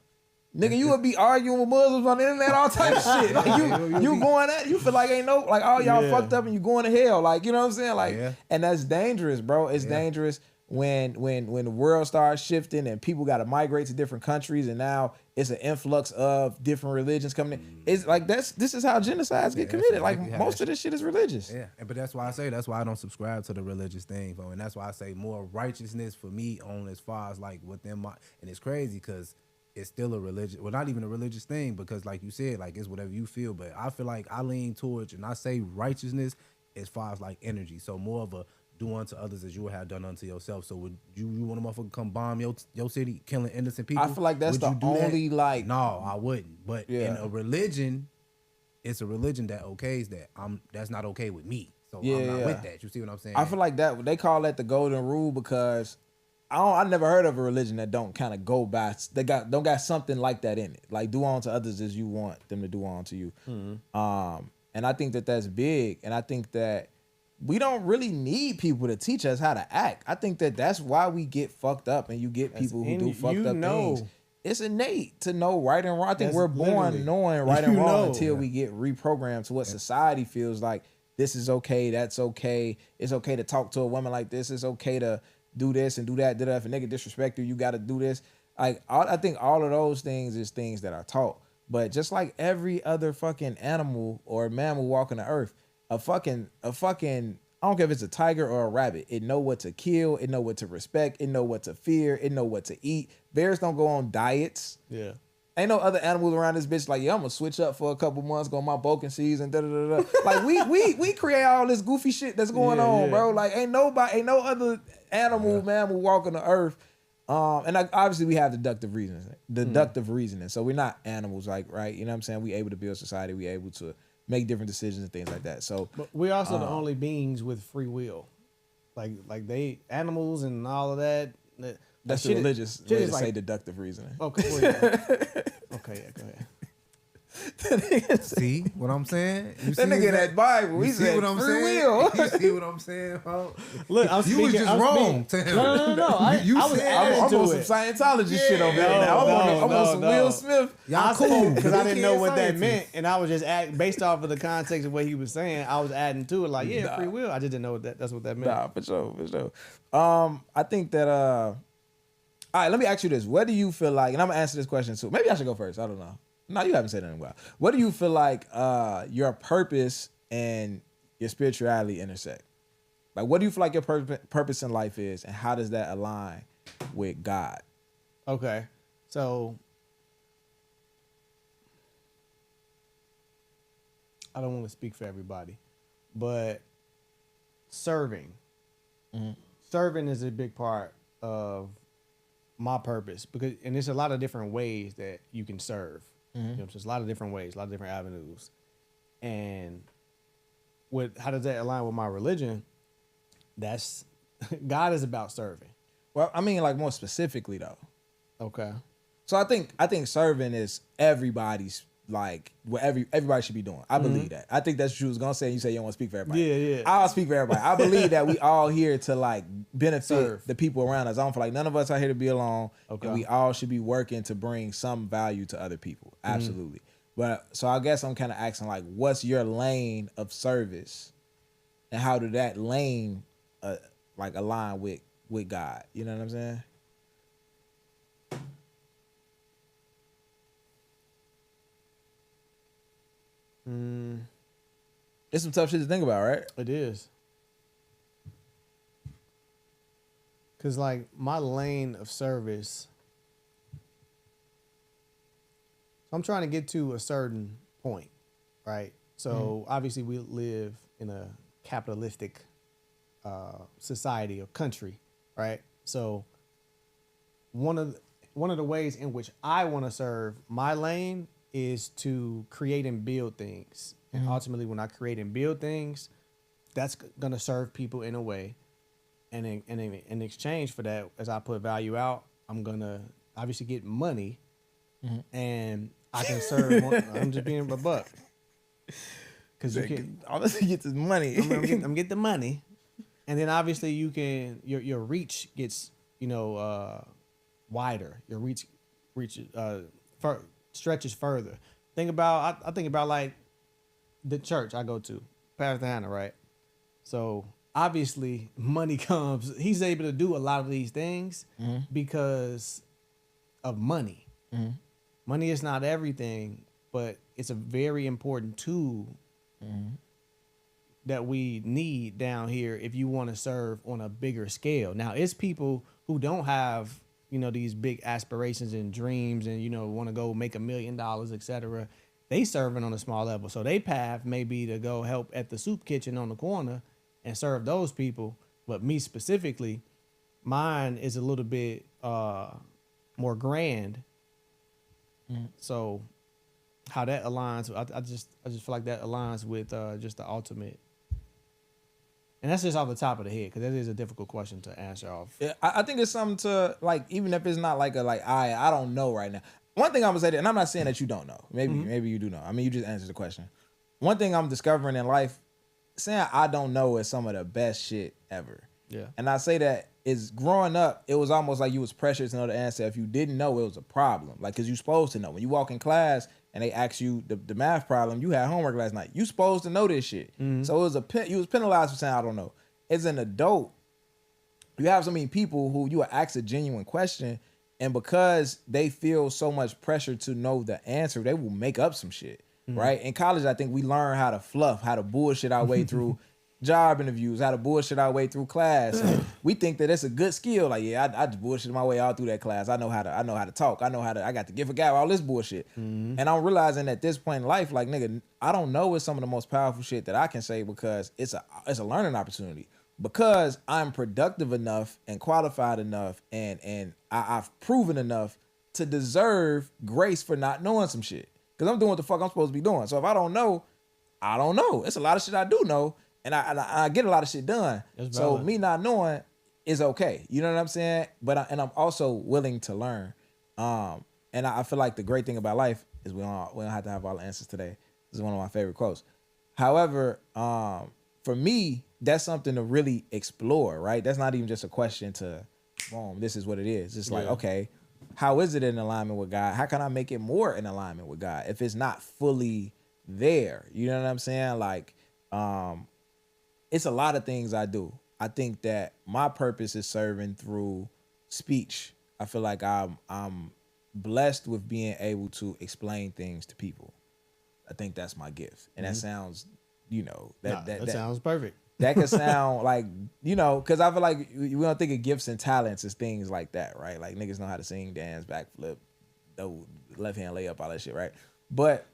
Nigga, you would be arguing with Muslims on the internet, all type of shit. Like you going at, you feel like ain't no, like all y'all fucked up and you going to hell. Like, you know what I'm saying? Like, and that's dangerous, bro. It's dangerous when the world starts shifting and people got to migrate to different countries, and now it's an influx of different religions coming in. It's like this is how genocides get committed. Like most of this shit is religious.
Yeah, but that's why I don't subscribe to the religious thing, bro. And that's why I say more righteousness for me on as far as like with them. And it's crazy because it's still a religious, well, not even a religious thing, because like you said, like it's whatever you feel. But I feel like I lean towards, and I say righteousness as far as like energy. So more of a do unto others as you would have done unto yourself. So would you want a motherfucker come bomb your city, killing innocent people?
I feel like that's the only like.
No, I wouldn't. But in a religion, it's a religion that okays that. That's not okay with me. So I'm not with that. You see what I'm saying?
I feel like that they call that the golden rule because I never heard of a religion that don't kind of go by. They don't got something like that in it. Like do unto others as you want them to do unto you. Mm-hmm. And I think that that's big. And I think that we don't really need people to teach us how to act. I think that that's why we get fucked up, and you get people who do fucked up things. It's innate to know right and wrong. I think we're born knowing right and wrong until we get reprogrammed to what society feels like. This is okay. That's okay. It's okay to talk to a woman like this. It's okay to do this and do that. If a nigga disrespect you, you got to do this. Like I think all of those things is things that are taught. But just like every other fucking animal or mammal walking the earth, a fucking I don't care if it's a tiger or a rabbit. It know what to kill. It know what to respect. It know what to fear. It know what to eat. Bears don't go on diets.
Yeah.
Ain't no other animals around this bitch like, yeah, I'm gonna switch up for a couple months, go on my bulking season, Like we create all this goofy shit that's going on, bro. Like ain't no other animal, mammal walking the earth. And obviously we have deductive reasoning. So we're not animals, like, right? You know what I'm saying? We able to build society. We able to make different decisions and things like that. So,
but we're also the only beings with free will. Like they animals and all of that.
That's the religious way to say deductive reasoning.
Okay, okay, go ahead.
See what I'm saying?
That nigga in that Bible, he said free will.
You see what I'm saying, bro?
Look,
you was just wrong to him.
No. I was
I'm on some Scientology shit over here now. I'm on some Will Smith.
Y'all cool, because I didn't know what that meant, and I was just based off of the context of what he was saying. I was adding to it like, free will. I just didn't know that's what that meant.
Nah, for sure. I think that all right, let me ask you this. What do you feel like, and I'm gonna answer this question too. Maybe I should go first. I don't know. No, you haven't said anything about. What do you feel like your purpose and your spirituality intersect? Like, what do you feel like your purpose in life is, and how does that align with God?
Okay, so I don't want to speak for everybody, but serving is a big part of my purpose and there's a lot of different ways that you can serve. You know, there's a lot of different ways, a lot of different avenues. And how does that align with my religion? That's God is about serving.
Well, I mean, like more specifically though.
Okay.
So I think serving is everybody's like what everybody should be doing. I believe that. I think that's what you was gonna say. You say you don't want to speak for everybody.
Yeah.
I'll speak for everybody. I believe that we all here to like benefit
Serve.
the people around us. I don't feel like none of us are here to be alone.
Okay.
And we all should be working to bring some value to other people. Absolutely. But so I guess I'm kind of asking like, what's your lane of service, and how did that lane like align with God? You know what I'm saying? It's some tough shit to think about, right?
It is. Cause like my lane of service, I'm trying to get to a certain point, right? So obviously we live in a capitalistic society or country, right? So one of the ways in which I want to serve my lane is to create and build things. And ultimately when I create and build things, that's going to serve people in a way. And in exchange for that, as I put value out, I'm going to obviously get money and I can serve more. I'm just being a buck. Because you can
honestly get this money.
I'm getting the money. And then obviously you can your reach gets, wider. Your reach stretches further. I think about like the church I go to, Pastor Hannah, right? So obviously money comes. He's able to do a lot of these things because of money. Money is not everything, but it's a very important tool that we need down here if you want to serve on a bigger scale. Now, it's people who don't have, these big aspirations and dreams and, want to go make $1 million, etc. They serving on a small level. So they path may be to go help at the soup kitchen on the corner and serve those people. But me specifically, mine is a little bit more grand. So how that aligns, I just feel like that aligns with just the ultimate. And that's just off the top of the head, because that is a difficult question to answer off.
Yeah, I think it's something to like, even if it's not like I don't know right now. One thing I'm gonna say, and I'm not saying that you don't know. Maybe you do know. I mean, you just answered the question. One thing I'm discovering in life, saying I don't know is some of the best shit ever.
Yeah.
And I say that is growing up, it was almost like you was pressured to know the answer. If you didn't know, it was a problem. Like, cause you're supposed to know. When you walk in class and they ask you the math problem, you had homework last night. You supposed to know this shit. So it was you was penalized for saying I don't know. As an adult, you have so many people who you will ask a genuine question, and because they feel so much pressure to know the answer, they will make up some shit. Right? In college, I think we learn how to fluff, how to bullshit our way through job interviews, how to bullshit our way through class. And we think that it's a good skill. Like, yeah, I just bullshit my way all through that class. I know how to talk. I got to give a guy all this bullshit. And I'm realizing at this point in life, like, nigga, I don't know it's some of the most powerful shit that I can say, because it's a learning opportunity. Because I'm productive enough and qualified enough and I've proven enough to deserve grace for not knowing some shit. Because I'm doing what the fuck I'm supposed to be doing. So if I don't know, I don't know. It's a lot of shit I do know. And I get a lot of shit done. So me not knowing is okay. You know what I'm saying? But I'm also willing to learn. And I feel like the great thing about life is we don't have to have all the answers today. This is one of my favorite quotes. However, for me, that's something to really explore, right? That's not even just a question to, boom, this is what it is. It's like, okay, how is it in alignment with God? How can I make it more in alignment with God if it's not fully there? You know what I'm saying? Like, it's a lot of things I do. I think that my purpose is serving through speech. I feel like I'm blessed with being able to explain things to people. I think that's my gift. And that sounds, that
sounds perfect.
That could sound like, because I feel like we don't think of gifts and talents as things like that, right? Like, niggas know how to sing, dance, backflip, left hand layup, all that shit, right? But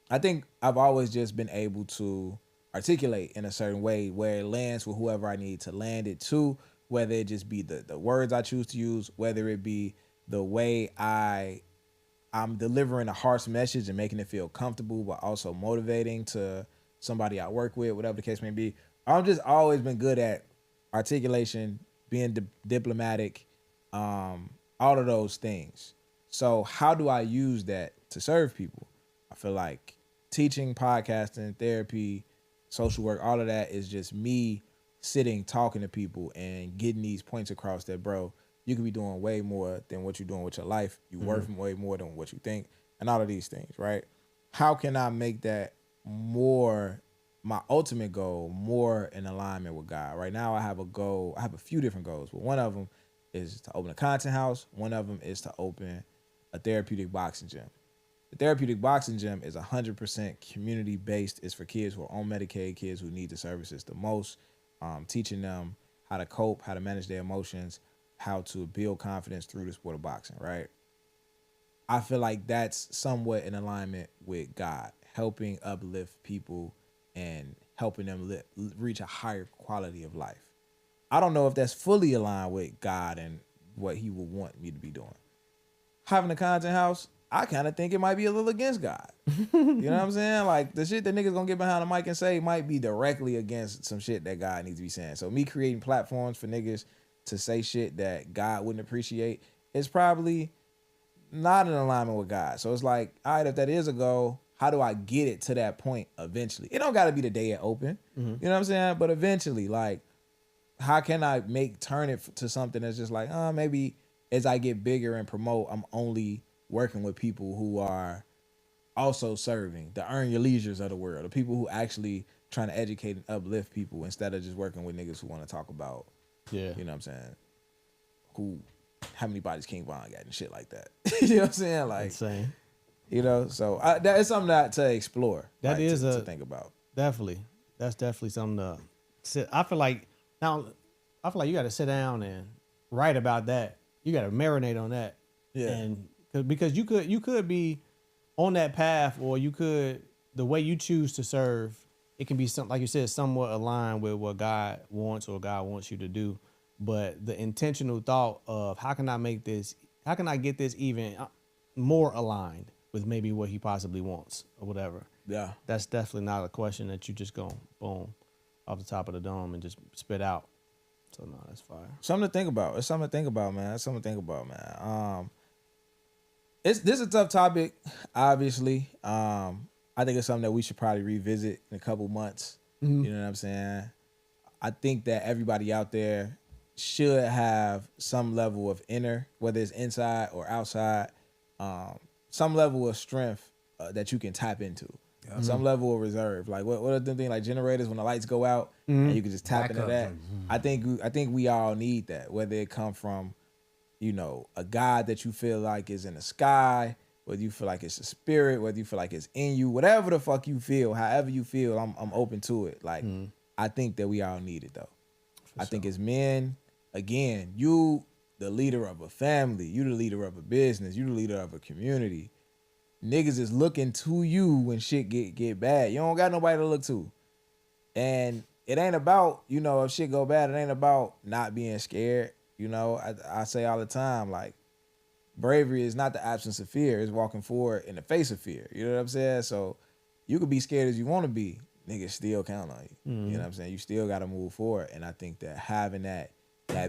I think I've always just been able to articulate in a certain way where it lands with whoever I need to land it to, whether it just be the words I choose to use, whether it be the way I'm delivering a harsh message and making it feel comfortable, but also motivating to somebody I work with, whatever the case may be. I've just always been good at articulation, being diplomatic, all of those things. So how do I use that to serve people? I feel like teaching, podcasting, therapy, social work, all of that is just me sitting, talking to people and getting these points across that, bro, you could be doing way more than what you're doing with your life. You worth way more than what you think, and all of these things, right? How can I make that more, my ultimate goal, more in alignment with God? Right now I have a goal. I have a few different goals, but one of them is to open a content house. One of them is to open a therapeutic boxing gym. The therapeutic boxing gym is 100% community-based. It's for kids who are on Medicaid, kids who need the services the most, teaching them how to cope, how to manage their emotions, how to build confidence through the sport of boxing, right? I feel like that's somewhat in alignment with God, helping uplift people and helping them reach a higher quality of life. I don't know if that's fully aligned with God and what he would want me to be doing. Having a content house, I kind of think it might be a little against God. You know what I'm saying? Like, the shit that niggas gonna get behind the mic and say might be directly against some shit that God needs to be saying. So me creating platforms for niggas to say shit that God wouldn't appreciate is probably not in alignment with God. So it's like, all right, if that is a goal, how do I get it to that point eventually? It don't gotta be the day it open. You know what I'm saying? But eventually, like, how can I turn it to something that's just like, maybe as I get bigger and promote, I'm only working with people who are also serving, the earn your leisures of the world, the people who actually trying to educate and uplift people instead of just working with niggas who want to talk about, you know what I'm saying, how many bodies King Von got and shit like that. You know what I'm saying? Like, insane. You know, so that is something to explore.
That is
to think about.
Definitely. That's definitely something to sit. I feel like you got to sit down and write about that. You got to marinate on that.
Yeah.
And because you could be on that path, or you could, the way you choose to serve, it can be something, like you said, somewhat aligned with what God wants or God wants you to do. But the intentional thought of how can I get this even more aligned with maybe what he possibly wants or whatever.
Yeah. That's
definitely not a question that you just go boom off the top of the dome and just spit out. So no, that's fire.
Something to think about. It's something to think about, man. This is a tough topic, obviously. I think it's something that we should probably revisit in a couple months. You know what I'm saying? I think that everybody out there should have some level of inner, whether it's inside or outside, some level of strength that you can tap into. Some level of reserve. Like what are the things like generators when the lights go out and you can just tap into that. I think we all need that, whether it come from, you know, a God that you feel like is in the sky, whether you feel like it's a spirit, whether you feel like it's in you, whatever the fuck you feel, however you feel, I'm open to it. Like, I think that we all need it though. I think as men, again, you the leader of a family, you the leader of a business, you the leader of a community. Niggas is looking to you when shit get bad. You don't got nobody to look to. And it ain't about, you know, if shit go bad, it ain't about not being scared. You know, I say all the time, like, bravery is not the absence of fear. It's walking forward in the face of fear. You know what I'm saying? So you could be scared as you want to be. Niggas still count on you. You know what I'm saying? You still got to move forward. And I think that having that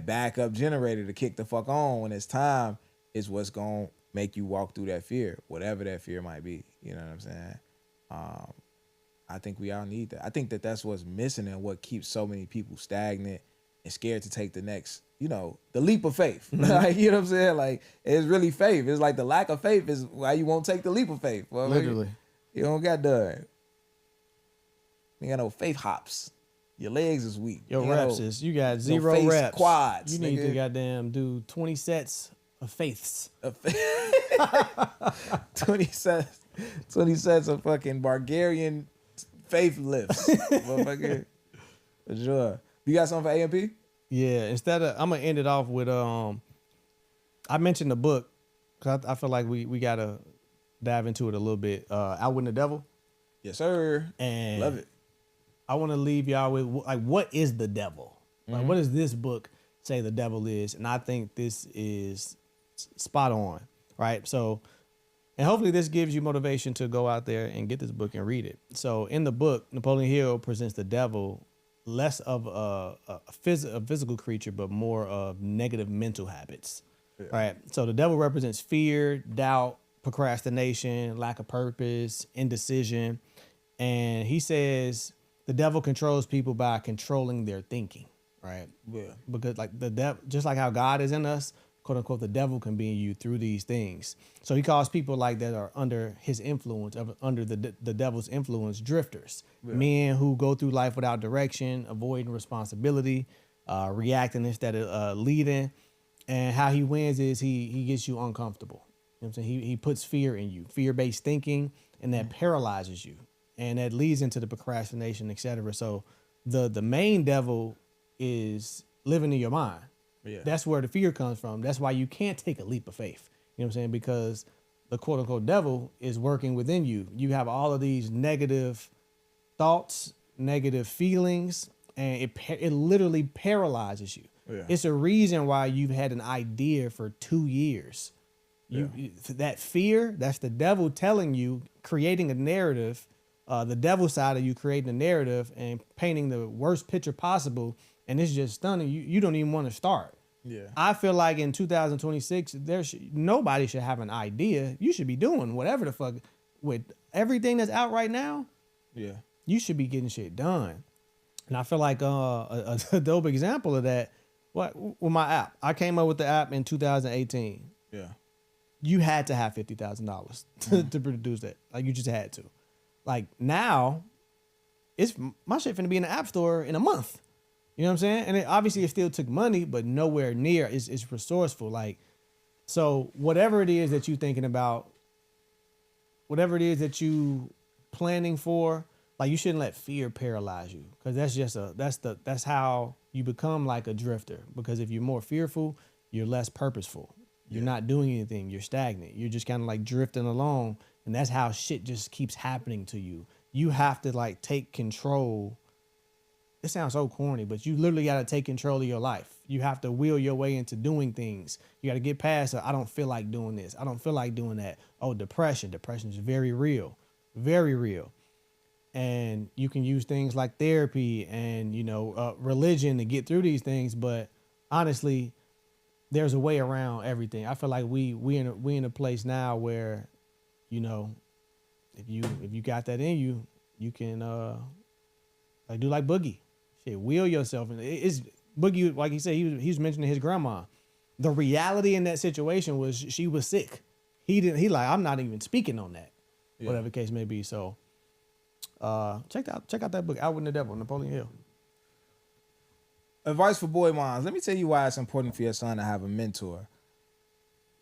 backup generator to kick the fuck on when it's time is what's going to make you walk through that fear, whatever that fear might be. You know what I'm saying? I think we all need that. I think that that's what's missing and what keeps so many people stagnant and scared to take the next, you know, the leap of faith. Like, you know what I'm saying? Like, it's really faith. It's like the lack of faith is why you won't take the leap of faith. Well,
literally.
You don't got done. You got no faith hops. Your legs is weak.
Your reps is, you got zero
no
reps.
Quads.
You need to goddamn do 20 sets of faiths.
20 sets of fucking Bulgarian faith lifts. Motherfucker. For sure. You got something for AMP?
Yeah, I'm going to end it off with, I mentioned the book, because I feel like we got to dive into it a little bit. Outwitting the Devil.
Yes, sir.
And
Love it.
I want to leave y'all with like, what is the devil? Like, what does this book say the devil is? And I think this is spot on, right? So, and hopefully this gives you motivation to go out there and get this book and read it. So in the book, Napoleon Hill presents the devil less of a physical creature, but more of negative mental habits, right? So the devil represents fear, doubt, procrastination, lack of purpose, indecision. And he says the devil controls people by controlling their thinking, right?
Yeah.
Because like the devil, just like how God is in us, quote unquote, the devil can be in you through these things. So he calls people like that are under his influence, under the devil's influence, drifters, men who go through life without direction, avoiding responsibility, reacting instead of leading. And how he wins is he gets you uncomfortable. You know what I'm saying? He puts fear in you, fear-based thinking, and that paralyzes you. And that leads into the procrastination, etc. So the main devil is living in your mind. Yeah. That's where the fear comes from. That's why you can't take a leap of faith. You know what I'm saying? Because the quote unquote devil is working within you. You have all of these negative thoughts, negative feelings, and it literally paralyzes you. Yeah. It's a reason why you've had an idea for 2 years. That fear, that's the devil telling you, creating a narrative, the devil side of you creating a narrative and painting the worst picture possible. And it's just stunning. You don't even want to start. Yeah. I feel like in 2026, nobody should have an idea. You should be doing whatever the fuck with everything that's out right now. Yeah. You should be getting shit done. And I feel like a dope example of that, with my app. I came up with the app in 2018. Yeah. You had to have $50,000 to produce that. Like, you just had to. Like, now, my shit finna be in the app store in a month. You know what I'm saying? And obviously it still took money, but nowhere near is resourceful. Like, so whatever it is that you thinking about, whatever it is that you planning for, like, you shouldn't let fear paralyze you. Cause that's how you become like a drifter. Because if you're more fearful, you're less purposeful. You're not doing anything. You're stagnant. You're just kind of like drifting along. And that's how shit just keeps happening to you. You have to like take control. It sounds so corny, but you literally got to take control of your life. You have to will your way into doing things. You got to get past I don't feel like doing this. I don't feel like doing that. Oh, depression. Depression is very real. Very real. And you can use things like therapy and, religion to get through these things. But honestly, there's a way around everything. I feel like we in a place now where, if you got that in you, you can do like Boogie. Shit, wheel yourself. It's Boogie, like he said, he was mentioning his grandma. The reality in that situation was she was sick. I'm not even speaking on that. Yeah. Whatever the case may be. So check out that book, Out with the Devil, Napoleon Hill.
Advice for boy moms. Let me tell you why it's important for your son to have a mentor.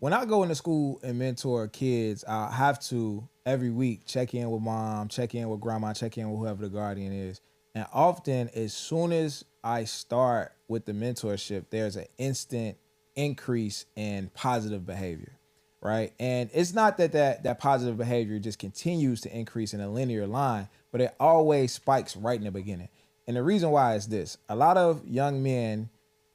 When I go into school and mentor kids, I have to every week check in with mom, check in with grandma, check in with whoever the guardian is. And often, as soon as I start with the mentorship, there's an instant increase in positive behavior, right? And it's not that positive behavior just continues to increase in a linear line, but it always spikes right in the beginning. And the reason why is this. A lot of young men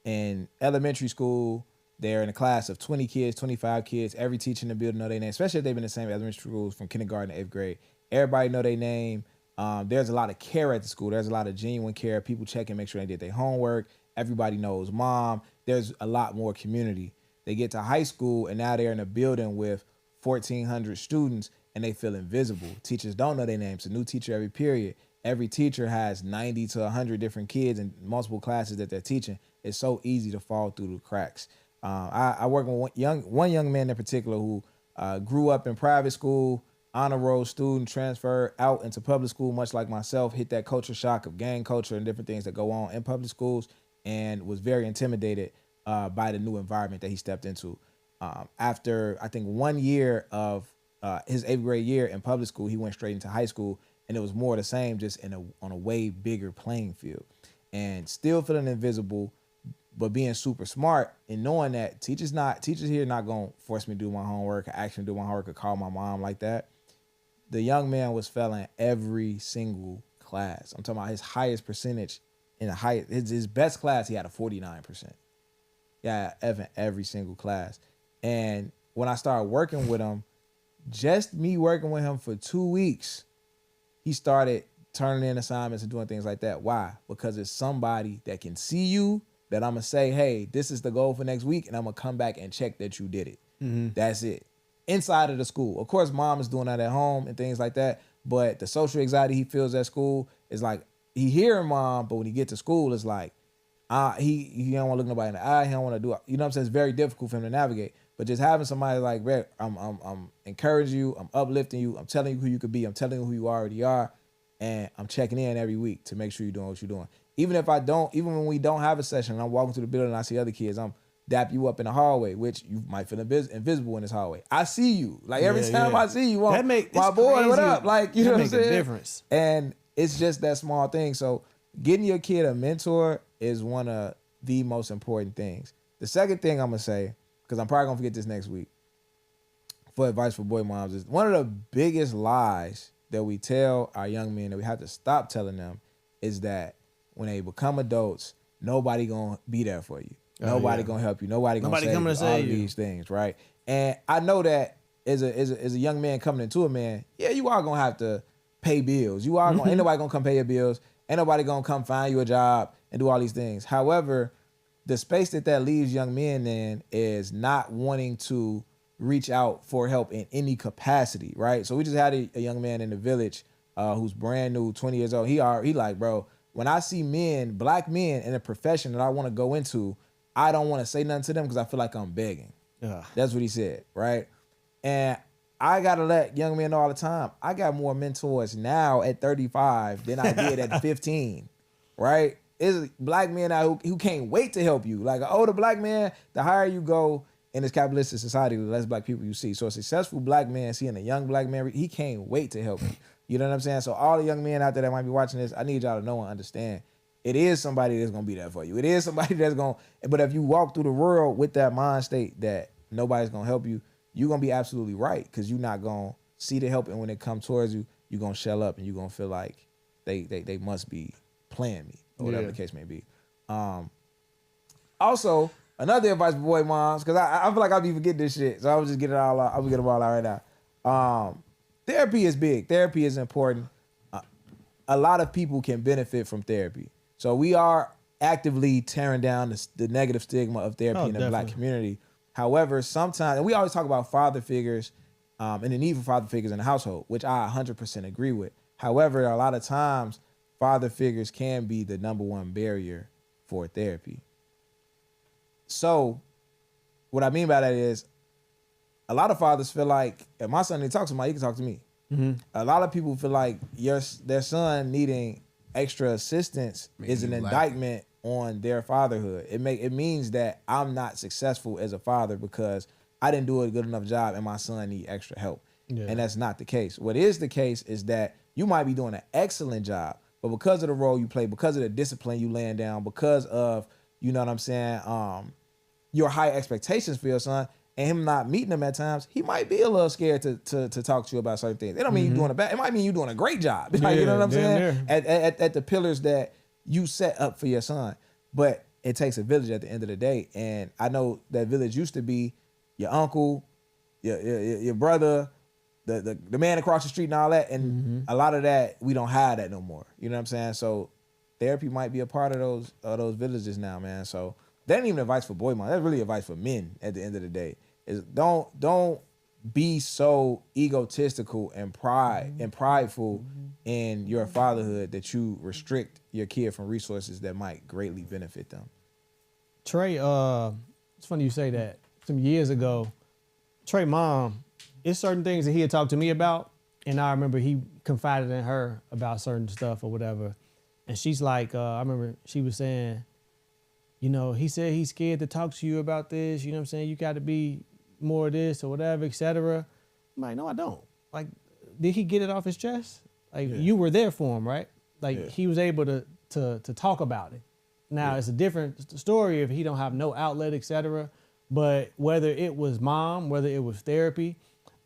in elementary school, they're in a class of 20 kids, 25 kids. Every teacher in the building know their name, especially if they've been in the same elementary schools from kindergarten to 8th grade. Everybody know their name. There's a lot of care at the school. There's a lot of genuine care. People check and make sure they did their homework. Everybody knows mom. There's a lot more community. They get to high school and now they're in a building with 1,400 students and they feel invisible. Teachers don't know their names. A new teacher every period. Every teacher has 90 to 100 different kids in multiple classes that they're teaching. It's so easy to fall through the cracks. I work with one young man in particular who grew up in private school, honor roll student, transferred out into public school, much like myself, hit that culture shock of gang culture and different things that go on in public schools, and was very intimidated by the new environment that he stepped into. After, I think, 1 year of his 8th grade year in public school, he went straight into high school, and it was more the same, just on a way bigger playing field. And still feeling invisible, but being super smart and knowing that teachers here not gonna force me to do my homework, or ask me to do my homework, or call my mom like that. the young man was failing every single class. I'm talking about his highest percentage in the his best class. He had a 49%. Yeah, every single class. And when I started working with him, just me working with him for 2 weeks, he started turning in assignments and doing things like that. Why? Because it's somebody that can see you, that I'm going to say, hey, this is the goal for next week, and I'm going to come back and check that you did it. That's it. Inside of the school. Of course, mom is doing that at home and things like that, but the social anxiety he feels at school is like, he hearing mom, but when he get to school, it's like, he don't want to look nobody in the eye, he don't want to do it. You know what I'm saying? It's very difficult for him to navigate. But just having somebody like, I'm encouraging you, I'm uplifting you, I'm telling you who you could be, I'm telling you who you already are, and I'm checking in every week to make sure you're doing what you're doing. Even when we don't have a session and I'm walking through the building and I see other kids, I'm dap you up in the hallway, which you might feel invisible in this hallway. I see you. Like every time I see you, my boy,
crazy.
What up? Like, you know what I'm saying?
A difference.
And it's just that small thing. So getting your kid a mentor is one of the most important things. The second thing I'm going to say, because I'm probably going to forget this next week, for advice for boy moms, is one of the biggest lies that we tell our young men that we have to stop telling them is that when they become adults, nobody going to be there for you. Nobody gonna help you. Nobody gonna say all of these things, right? And I know that as a young man coming into a man, yeah, you are gonna have to pay bills. You are gonna, ain't nobody gonna come pay your bills. Ain't nobody gonna come find you a job and do all these things. However, the space that leaves young men in is not wanting to reach out for help in any capacity, right? So we just had a young man in the village who's brand new, 20 years old. He like, bro, when I see black men in a profession that I want to go into, I don't want to say nothing to them because I feel like I'm begging. That's what he said, right? And I got to let young men know all the time, I got more mentors now at 35 than I did at 15, right? It's black men out who can't wait to help you. Like an older black man, the higher you go in this capitalistic society, the less black people you see. So a successful black man seeing a young black man, he can't wait to help you. You know what I'm saying? So all the young men out there that might be watching this, I need y'all to know and understand. It is somebody that's going to be there for you. It is somebody that's going to, but if you walk through the world with that mind state that nobody's going to help you, you're going to be absolutely right because you're not going to see the help. And when it comes towards you, you're going to shell up and you're going to feel like they must be playing me or whatever the case may be. Also, another advice for boy moms, because I feel like I'll be forgetting this shit. So I'll just get it all out. I'll get it all out right now. Therapy is big. Therapy is important. A lot of people can benefit from therapy. So we are actively tearing down the negative stigma of therapy in the black community. However, sometimes, and we always talk about father figures and the need for father figures in the household, which I 100% agree with. However, a lot of times, father figures can be the number one barrier for therapy. So what I mean by that is a lot of fathers feel like if my son needs to talk to somebody, he can talk to me. A lot of people feel like their son needing extra assistance is an indictment on their fatherhood. It means that I'm not successful as a father because I didn't do a good enough job and my son need extra help. And that's not the case. What is the case is that you might be doing an excellent job, but because of the role you play, because of the discipline you laying down, because of, you know what I'm saying, your high expectations for your son, and him not meeting them at times, he might be a little scared to talk to you about certain things. It don't mean you're doing a bad. It might mean you're doing a great job. Like, you know what I'm saying? At the pillars that you set up for your son. But it takes a village at the end of the day. And I know that village used to be your uncle, your brother, the man across the street and all that. And a lot of that, we don't have that no more. You know what I'm saying? So therapy might be a part of those villages now, man. So that ain't even advice for boy mom. That's really advice for men at the end of the day. Is don't be so egotistical and prideful in your fatherhood that you restrict your kid from resources that might greatly benefit them.
Trey, it's funny you say that. Some years ago, Trey mom, it's certain things that he had talked to me about, and I remember he confided in her about certain stuff or whatever. And she's like, I remember she was saying, you know, he said he's scared to talk to you about this. You know what I'm saying? You got to be more of this or whatever, etc. I'm like, no, I don't. Like, did he get it off his chest? Like, you were there for him, right? Like, he was able to talk about it. Now, it's a different story if he don't have no outlet, etc. But whether it was mom, whether it was therapy,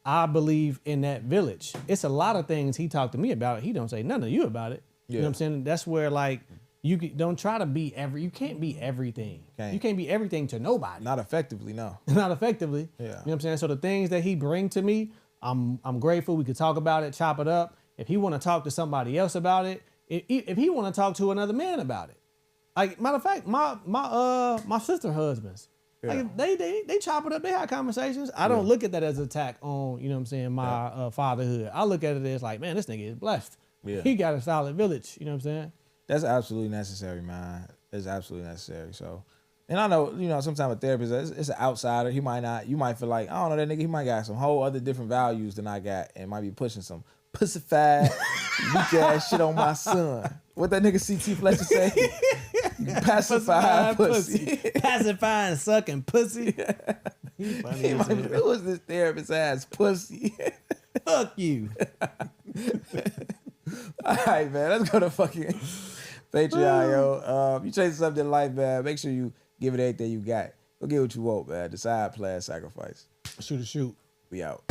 I believe in that village. It's a lot of things he talked to me about. He don't say none of you about it. You know what I'm saying? That's where like don't try to be you can't be everything. You can't be everything to nobody.
Not effectively, no.
Not effectively.
Yeah.
You know what I'm saying? So the things that he bring to me, I'm grateful. We could talk about it, chop it up. If he want to talk to somebody else about it, if he want to talk to another man about it. Like matter of fact, my sister husbands.
Yeah.
Like they chop it up, they have conversations. I don't look at that as an attack on, you know what I'm saying, my fatherhood. I look at it as like, man, this nigga is blessed.
Yeah.
He got a solid village, you know what I'm saying?
That's absolutely necessary, man. It's absolutely necessary. So, and I know, sometimes a therapist, it's an outsider. You might feel like, I don't know, that nigga, he might got some whole other different values than I got and might be pushing some pussified, weak ass shit on my son. What that nigga CT Fletcher say? You pacified pussy.
Pacifying, sucking pussy. He funny as hell.
Who was this therapist ass pussy?
Fuck you.
All right, man. Let's go to fucking Patreon, yo. You chasing something in life, man. Make sure you give it everything you got. Go get what you want, man. Decide, plan, sacrifice.
Shoot.
We out.